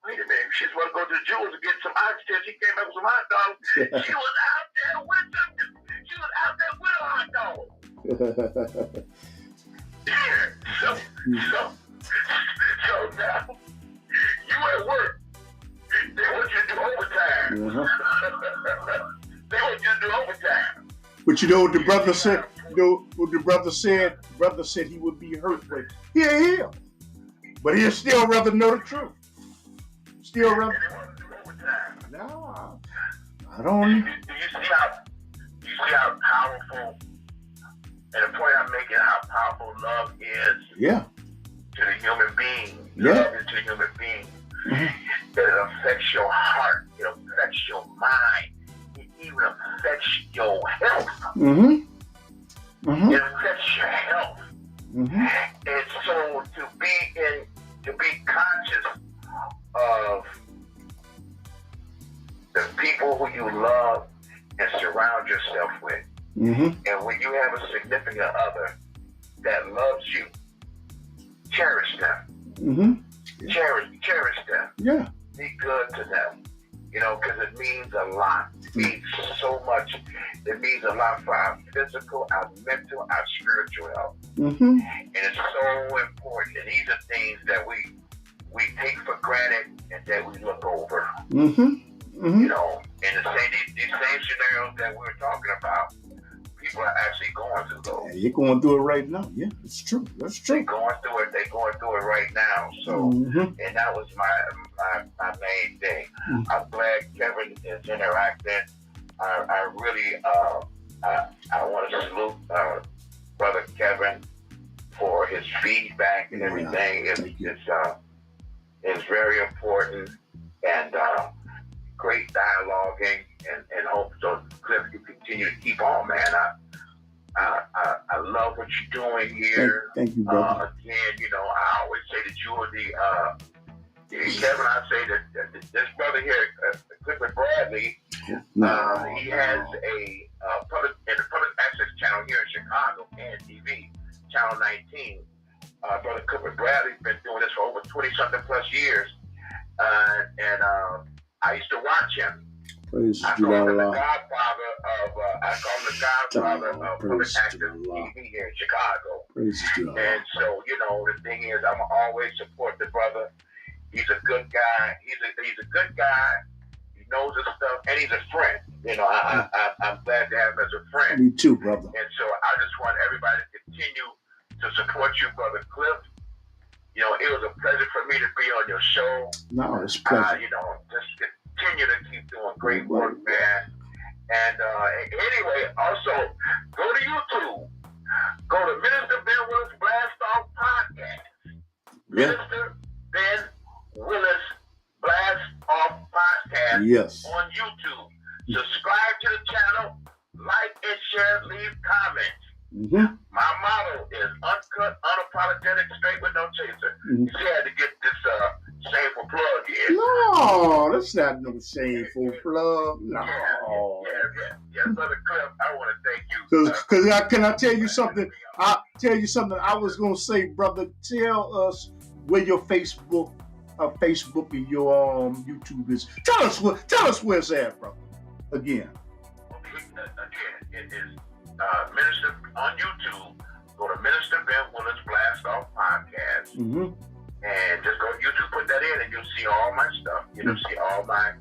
wait a minute, she's supposed to go to the Jewels to get some oxtails. She came back with some hot dogs. She was out there with them. She was out there with a hot dog. Yeah. So now you at work. They want you to do overtime. Uh-huh. They want you to do overtime. But you know what the brother said? You know what the brother said? The brother said he would be hurt, but yeah. But he'll still rather know the truth. Still rather. And they want to do overtime. No, I don't. Do you see how powerful, and the point I'm making, how powerful love is Yeah. to the human being. Yeah. Love is to the human being. Mm-hmm. That it affects your heart. It affects your mind. It even affects your health. Mm-hmm. Mm-hmm. It affects your health. Mm-hmm. And so to be conscious of the people who you love and surround yourself with. Mm-hmm. And when you have a significant other that loves you, cherish them. Mm-hmm. Cherish them. Yeah. Be good to them. Because it means a lot. It means so much. It means a lot for our physical, our mental, our spiritual health. Mm-hmm. And it's so important. And these are things that we take for granted and that we look over. Mm-hmm. Mm-hmm. And these same scenarios that we were talking about, people are actually going through those. Yeah, you're going through it right now. Yeah, it's true. That's true. They're going through it right now. So, and that was my main thing. Mm-hmm. I'm glad Kevin is interacting. I really I want to salute Brother Kevin for his feedback and everything. It's very important, and great dialoguing, and hope so. Cliff, you continue to keep on, man. I love what you're doing here. Thank you, brother. Again, I always say that you are Kevin. I say that this brother here, Clifton Bradley, he has a public access channel here in Chicago, and TV, Channel 19. Brother Clifton Bradley's been doing this for over 20-something plus years, and I used to watch him. Praise I call him the godfather of public access TV here in Chicago. Praise God. And so, the thing is, I'm always support the brother. He's a good guy. He's a good guy. He knows his stuff, and he's a friend. I'm glad to have him as a friend. Me too, brother. And so I just want everybody to continue to support you, Brother Cliff. It was a pleasure for me to be on your show. No, it's a pleasure. Just continue to keep doing great work, man. And anyway, also, go to YouTube. Go to Minister Ben Willis Blast Off Podcast. Yeah. Minister Ben Willis Blast Off Podcast. Yes. On YouTube. Subscribe to the channel, like and share, leave comments. Mm-hmm. My motto is uncut, unapologetic, straight with no chaser. Mm-hmm. You had to get this shameful plug in. No, that's not no shameful plug. No. Yeah, Brother Cliff, I want to thank you. Because can I tell you something? I was gonna say, brother, tell us where your Facebook and your YouTube is. Tell us where it's at, bro. Again. Okay, again, it is Minister on YouTube. Go to Minister Ben Willis Blast Off Podcast. Mm-hmm. And just go to YouTube, put that in, and you'll see all my stuff. You'll see all my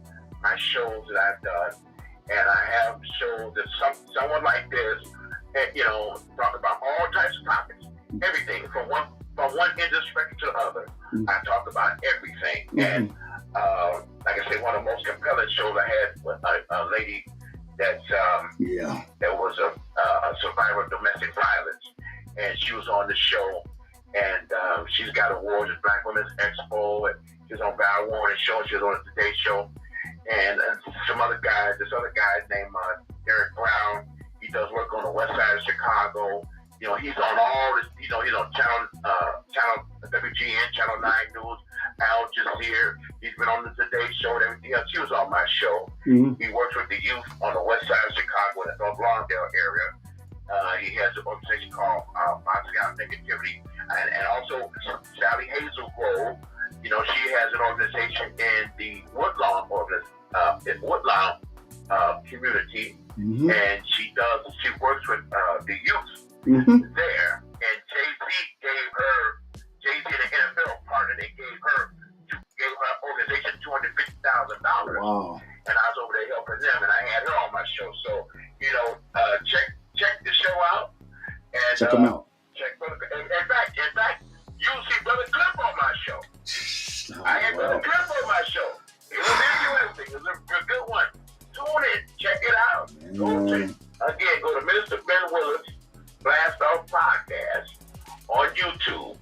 shows that I've done. And I have shows that someone like this, and, talk about all types of topics, everything from one industry to the other. Mm-hmm. I talk about everything. Mm-hmm. And like I say, one of the most compelling shows I had with a lady that was a survivor of domestic violence, and she was on the show. And she's got awards at Black Women's Expo, and she's on Val Warren's show. She was on the Today Show, and this other guy named Derek Brown. He does work on the west side of Chicago. He's on all this. He's on Channel WGN, Channel 9 News, Al Jazeera. He's been on the Today Show and everything else. She was on my show. Mm-hmm. He works with the youth on the west side of Chicago, in the North Lawndale area. He has an organization called Boxing Out Negativity, and also Sally Hazelgrove. She has an organization in the Woodlawn community, mm-hmm. and she works with the youth mm-hmm. there. And Jay-Z and the NFL partner, they gave her organization $250,000. Wow. And I was over there helping them, and I had her on my show. So, check the show out. And check them out. In fact, you'll see Brother Cliff on my show. I had Brother Cliff on my show. It was interesting. It was a good one. Tune in. Check it out. Go to Minister Ben Willis Blast Off Podcast on YouTube.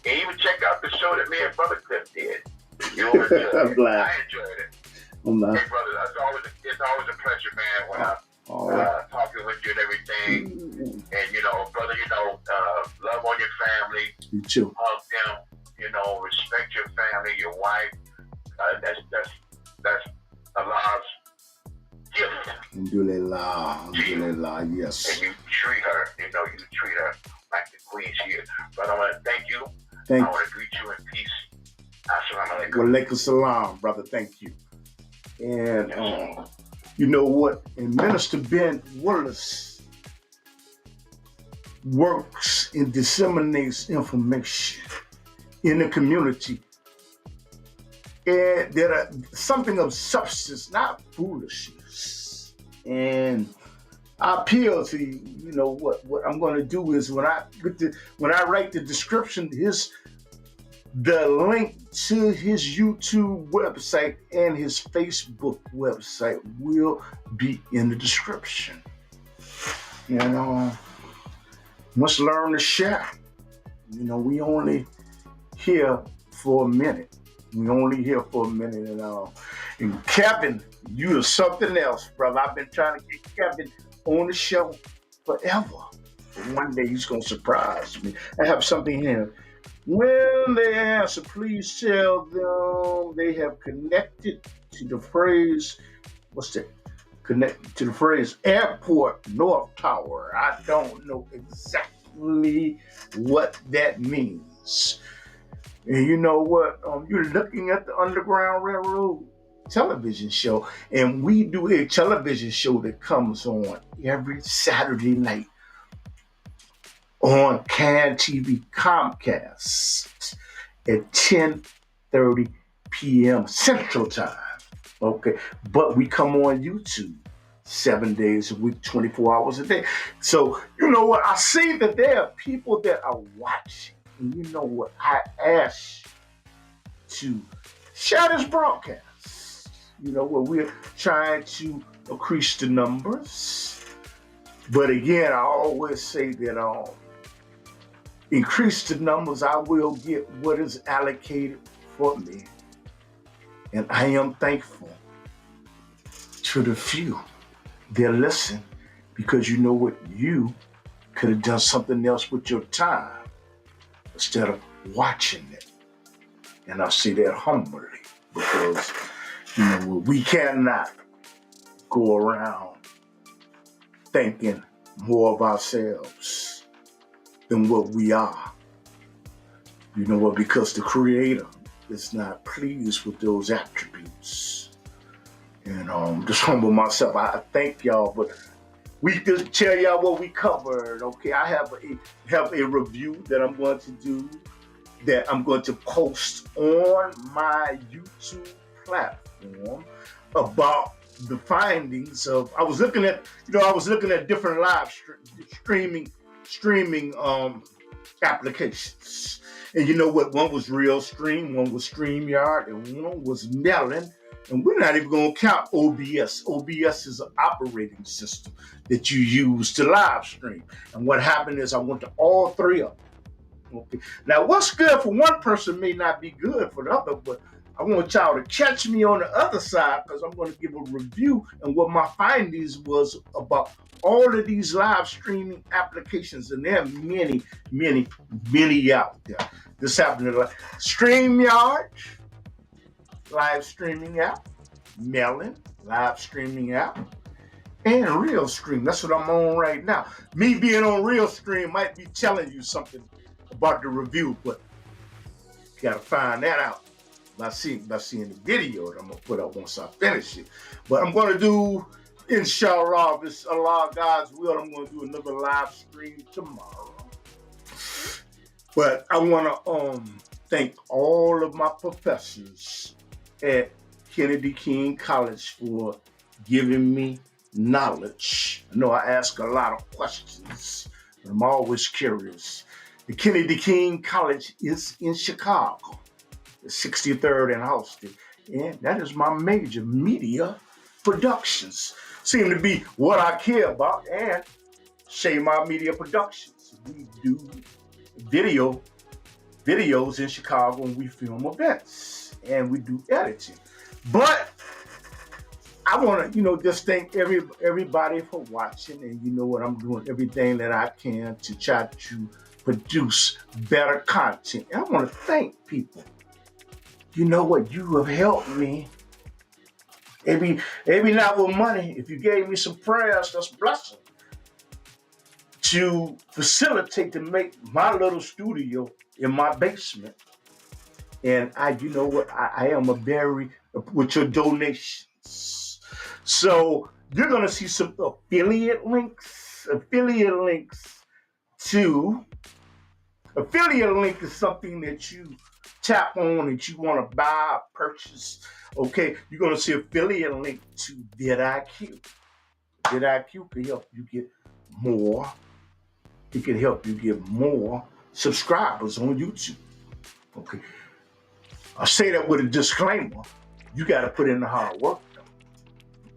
And even check out the show that me and Brother Cliff did. You'll enjoy it. I'm glad. I enjoyed it. I'm glad. Hey, brother, it's always a pleasure, man, when I'm talking with you and everything. And, brother, love on your family. You too. Hug them. Respect your family, your wife. That's Allah's gift. Alhamdulillah, yes. And you treat her, like the queen she is. But I want to thank you. I want to greet you in peace. Assalamu alaikum. Wa alaikum salam, brother. Thank you. And you know what? And Minister Ben Willis works and disseminates information in the community. And there are something of substance, not foolishness. And I appeal to you. What I'm going to do is when I write the description, the link to his YouTube website and his Facebook website will be in the description. Must learn to share. We only here for a minute. And Kevin, you are something else, brother. I've been trying to get Kevin on the show forever. One day he's going to surprise me. I have something here. When they answer, please tell them they have connected to the phrase, connected to the phrase Airport North Tower. I don't know exactly what that means. And you know what? You're looking at the Underground Railroad television show, and we do a television show that comes on every Saturday night on CAN TV Comcast at 10:30 p.m. Central Time. Okay, but we come on YouTube 7 days a week, 24 hours a day. So you know what? I see that there are people that are watching, and you know what? I ask to share this broadcast. We're trying to increase the numbers, but again, I always say that increase the numbers, I will get what is allocated for me. And I am thankful to the few that listen, because you know what? You could have done something else with your time instead of watching it. And I say that humbly, because we cannot go around thinking more of ourselves than what we are. You know what? Because the Creator is not pleased with those attributes. And just humble myself. I thank y'all, but we just tell y'all what we covered. Okay, I have a review that I'm going to do, that I'm going to post on my YouTube platform about the findings of. I was looking at different live streaming applications. And you know what? One was Realstream, one was StreamYard, and one was Melon. And we're not even going to count OBS. OBS is an operating system that you use to live stream. And what happened is I went to all three of them. Okay. Now, what's good for one person may not be good for the other, but I want y'all to catch me on the other side, because I'm going to give a review and what my findings was about all of these live streaming applications. And there are many, many, many out there. This happened to StreamYard, live streaming app, Melon, live streaming app, and Realstream. That's what I'm on right now. Me being on Realstream might be telling you something about the review, but you gotta find that out by seeing the video that I'm gonna put up once I finish it. But I'm gonna do, inshallah, if it's Allah, God's will, I'm gonna do another live stream tomorrow. But I wanna thank all of my professors at Kennedy King College for giving me knowledge. I know I ask a lot of questions, but I'm always curious. The Kennedy King College is in Chicago, the 63rd and Austin, and that is my major, media productions. Seem to be what I care about, and Shema Media Productions. We do videos in Chicago, and we film events, and we do editing. But I want to, just thank everybody for watching, and you know what, I'm doing everything that I can to try to produce better content. And I want to thank people. You know what, you have helped me. Maybe not with money. If you gave me some prayers, that's a blessing. To facilitate, to make my little studio in my basement. And you know what, I am a very, with your donations. So you're gonna see some affiliate links. Affiliate link is something that you tap on that you want to buy or purchase. Okay, you're gonna see affiliate link to vidIQ. vidIQ can help you get more. It can help you get more subscribers on YouTube. Okay. I say that with a disclaimer. You got to put in the hard work, though.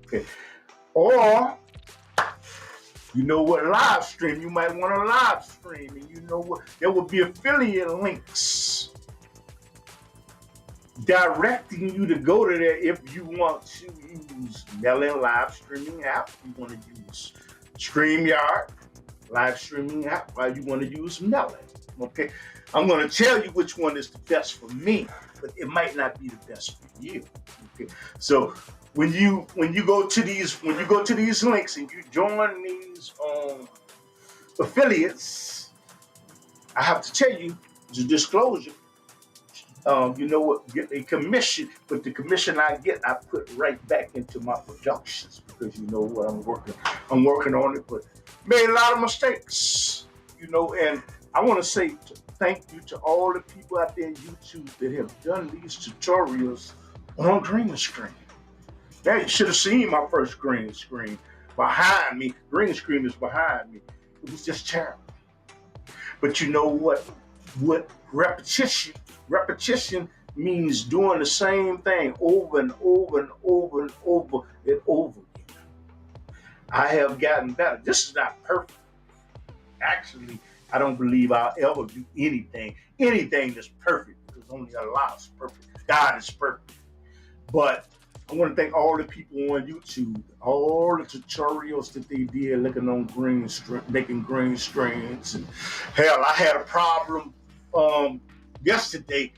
Okay. Or, you know what, live stream. You might want to live stream, and you know what, there will be affiliate links directing you to go to there if you want to use Melon live streaming app. You want to use StreamYard live streaming app, while you want to use Melon. Okay. I'm going to tell you which one is the best for me, but it might not be the best for you. Okay. So when you go to these links and you join these affiliates, I have to tell you, it's a disclosure. You know what, get a commission, but the commission I get, I put right back into my productions, because you know what, I'm working on it, but made a lot of mistakes, and I want to say thank you to all the people out there in YouTube that have done these tutorials on green screen. Now, you should have seen my first green screen behind me. Green screen is behind me. It was just terrible. But you know what? What repetition means doing the same thing over and over and over and over and over again. I have gotten better. This is not perfect. Actually, I don't believe I'll ever do anything that's perfect, because only Allah is perfect. God is perfect. But I want to thank all the people on YouTube, all the tutorials that they did looking on making green screens. And hell, I had a problem yesterday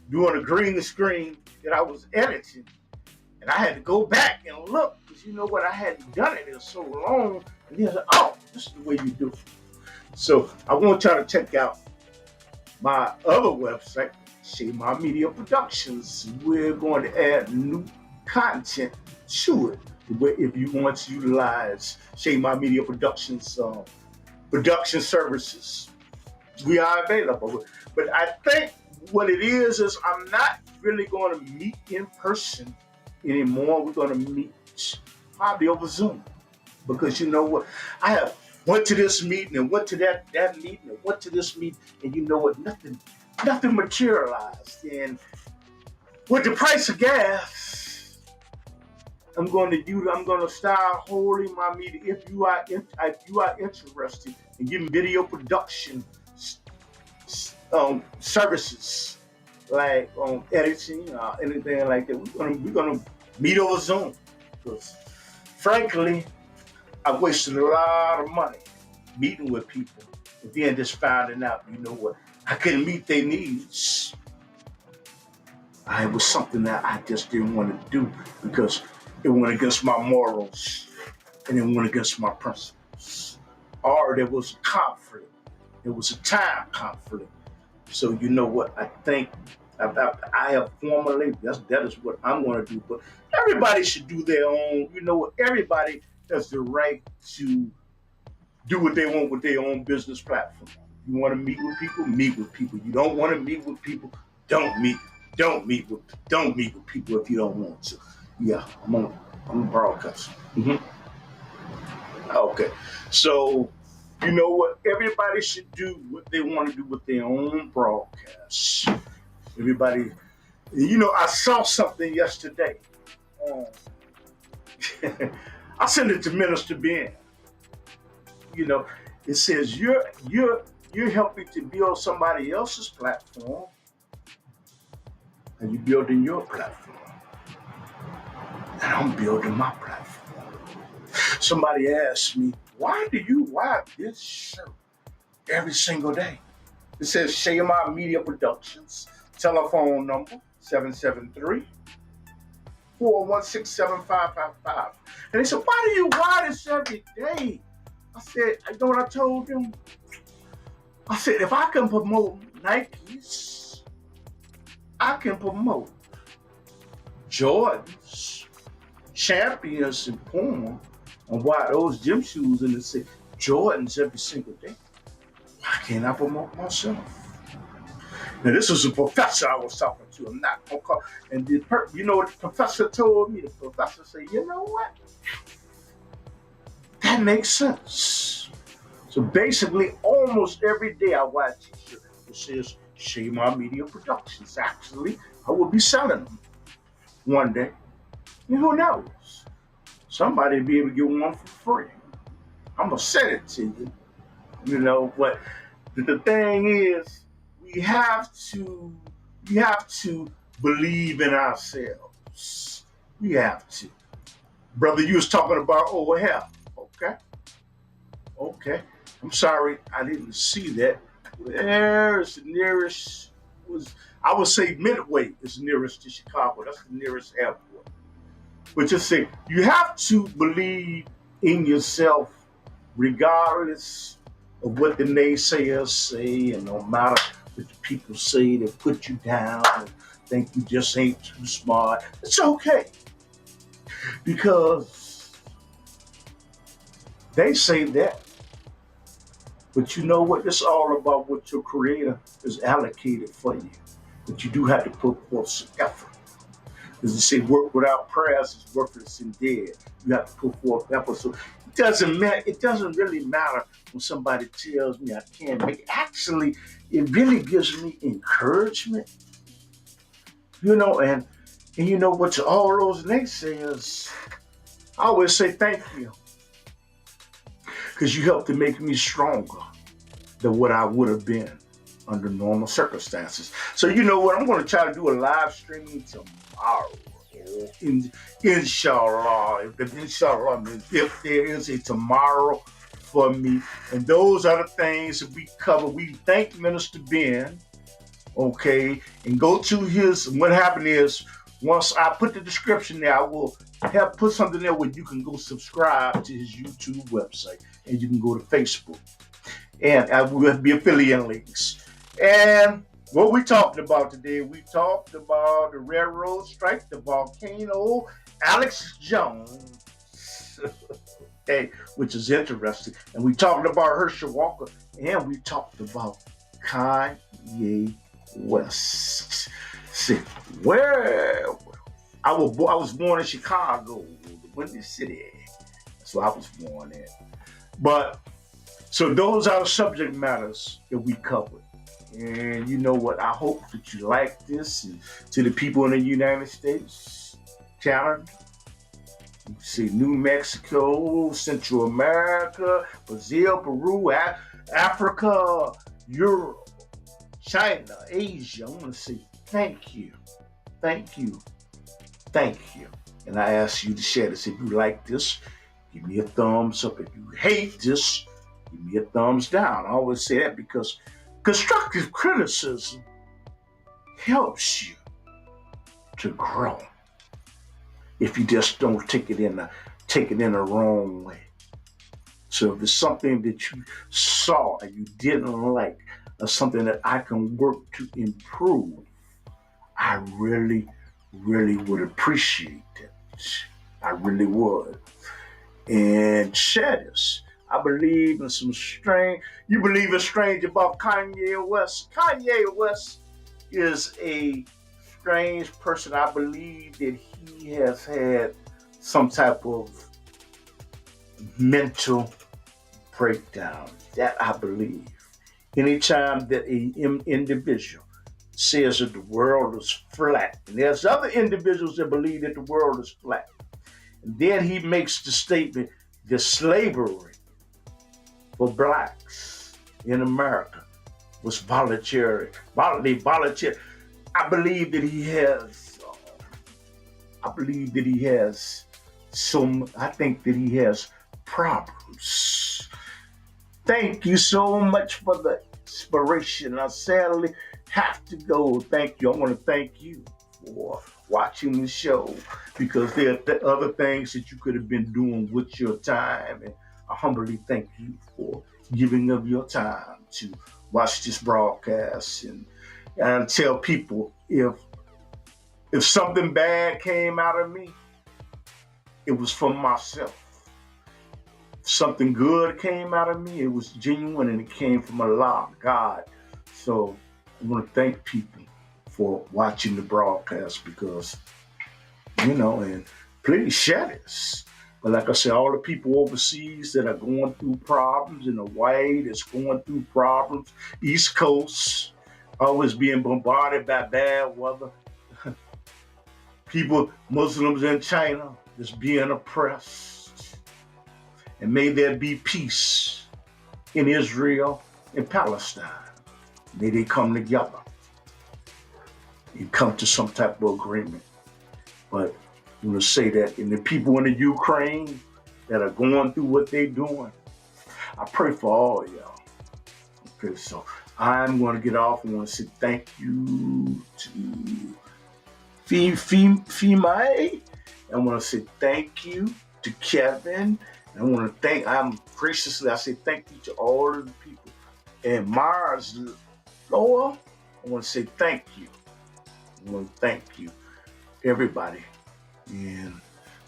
doing a green screen that I was editing, and I had to go back and look, because you know what, I hadn't done it in so long, and then I said, oh, this is the way you do it. So I want y'all to check out my other website, Shea My Media Productions. We're going to add new content to it. Where if you want to utilize Shea My Media Productions production services, we are available. But I think what it is I'm not really going to meet in person anymore. We're going to meet probably over Zoom, because you know what? I have went to this meeting and went to that meeting and went to this meeting, and you know what? Nothing materialized. And with the price of gas, I'm going to start holding my meeting. If you are interested in getting video production services, like editing or anything like that, we're gonna meet over Zoom. Because frankly, I wasted a lot of money meeting with people, and then just finding out, you know what, I couldn't meet their needs. It was something that I just didn't want to do, because it went against my morals and it went against my principles. Or there was a conflict. It was a time conflict. So you know what? I think I have formulated that is what I'm going to do. But everybody should do their own. You know what? Everybody has the right to do what they want with their own business platform. You want to meet with people, meet with people. You don't want to meet with people, don't meet with people if you don't want to. Yeah, I'm a broadcaster. Okay, so you know what? Everybody should do what they want to do with their own broadcasts. Everybody, you know, I saw something yesterday. I sent it to Minister Ben. You know, it says you're helping to build somebody else's platform, and you're building your platform, and I'm building my platform. Somebody asked me, why do you wear this shirt every single day? It says Shea My Media Productions, telephone number 773-416-7555. And they said, why do you wear this every day? I said, you know what I told them? I said, if I can promote Nikes, I can promote Jordans, Champions, and Puma, and wear those gym shoes, and they say Jordans every single day. Why can't I promote myself? Now, this was a professor I was talking to. I'm not gonna call. And you know what the professor told me? The professor said, you know what? That makes sense. So basically, almost every day I wear a t-shirt that says Shea My Media Productions. Actually, I will be selling them one day. And who knows? Somebody will be able to get one for free. I'm going to send it to you. You know, but the thing is, we have to believe in ourselves. We have to. Brother, you was talking about over here. Okay. I'm sorry, I didn't see that. Where's the nearest? I would say Midway is nearest to Chicago. That's the nearest airport. But just say, you have to believe in yourself, regardless of what the naysayers say, and no matter what the people say, they put you down and think you just ain't too smart. It's okay, because they say that. But you know what? It's all about what your creator has allocated for you. But you do have to put forth some effort. As they say, work without prayers is worthless and dead. You have to put forth effort. So it doesn't matter. It doesn't really matter when somebody tells me I can't make it. Actually, it really gives me encouragement. You know, and you know what? To all those naysayers, I always say thank you, because you helped to make me stronger than what I would have been under normal circumstances. So you know what? I'm going to try to do a live stream tomorrow. Inshallah. Inshallah means if there is a tomorrow for me. And those are the things that we cover. We thank Minister Ben, okay? And go to his, what happened is, once I put the description there, I will have put something there where you can go subscribe to his YouTube website, and you can go to Facebook. And I will be affiliate links. And what we talked about today, we talked about the railroad strike, the volcano, Alex Jones, okay, which is interesting. And we talked about Herschel Walker, and we talked about Kanye West. See, where I was born in Chicago, the Windy City. That's where I was born in. But so those are the subject matters that we covered. And you know what? I hope that you like this. And to the people in the United States, Canada, see New Mexico, Central America, Brazil, Peru, Africa, Europe, China, Asia. I want to say thank you, thank you, thank you. And I ask you to share this. If you like this, give me a thumbs up. If you hate this, give me a thumbs down. I always say that because constructive criticism helps you to grow. If you just don't take it in the wrong way. So if it's something that you saw and you didn't like, or something that I can work to improve, I really, really would appreciate it. I really would. And share this. I believe in some strange. You believe it's strange about Kanye West. Kanye West is a strange person. I believe that he has had some type of mental breakdown. That I believe. Anytime that an individual says that the world is flat, and there's other individuals that believe that the world is flat, and then he makes the statement that slavery for blacks in America was voluntary. Voluntary. I believe that he has. I think that he has problems. Thank you so much for the inspiration. I sadly have to go. Thank you. I want to thank you for watching the show because there are other things that you could have been doing with your time. And I humbly thank you for giving of your time to watch this broadcast. And tell people if something bad came out of me, it was from myself. If something good came out of me, it was genuine and it came from Allah, God. So I want to thank people for watching the broadcast because, and please share this. But like I said, all the people overseas that are going through problems, and Hawaii that's going through problems, East Coast, always being bombarded by bad weather. People, Muslims in China, just being oppressed. And may there be peace in Israel and Palestine. May they come together and come to some type of agreement. But I'm going to say that, and the people in the Ukraine that are going through what they're doing, I pray for all y'all. Okay, so I'm going to get off. I want to say thank you to Femai. I want to say thank you to Kevin. And I want to I say thank you to all of the people. And Mars Loa, I want to say thank you. I want to thank you, everybody. And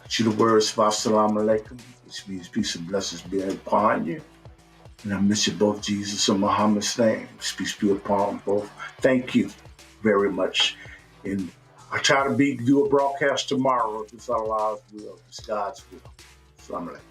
to the words, Assalamu alaikum, which means peace and blessings be upon you. And I miss you both, Jesus and Muhammad's name. Peace be upon both. Thank you very much. And I try to do a broadcast tomorrow if it's Allah's will, if it's God's will. Assalamu alaikum.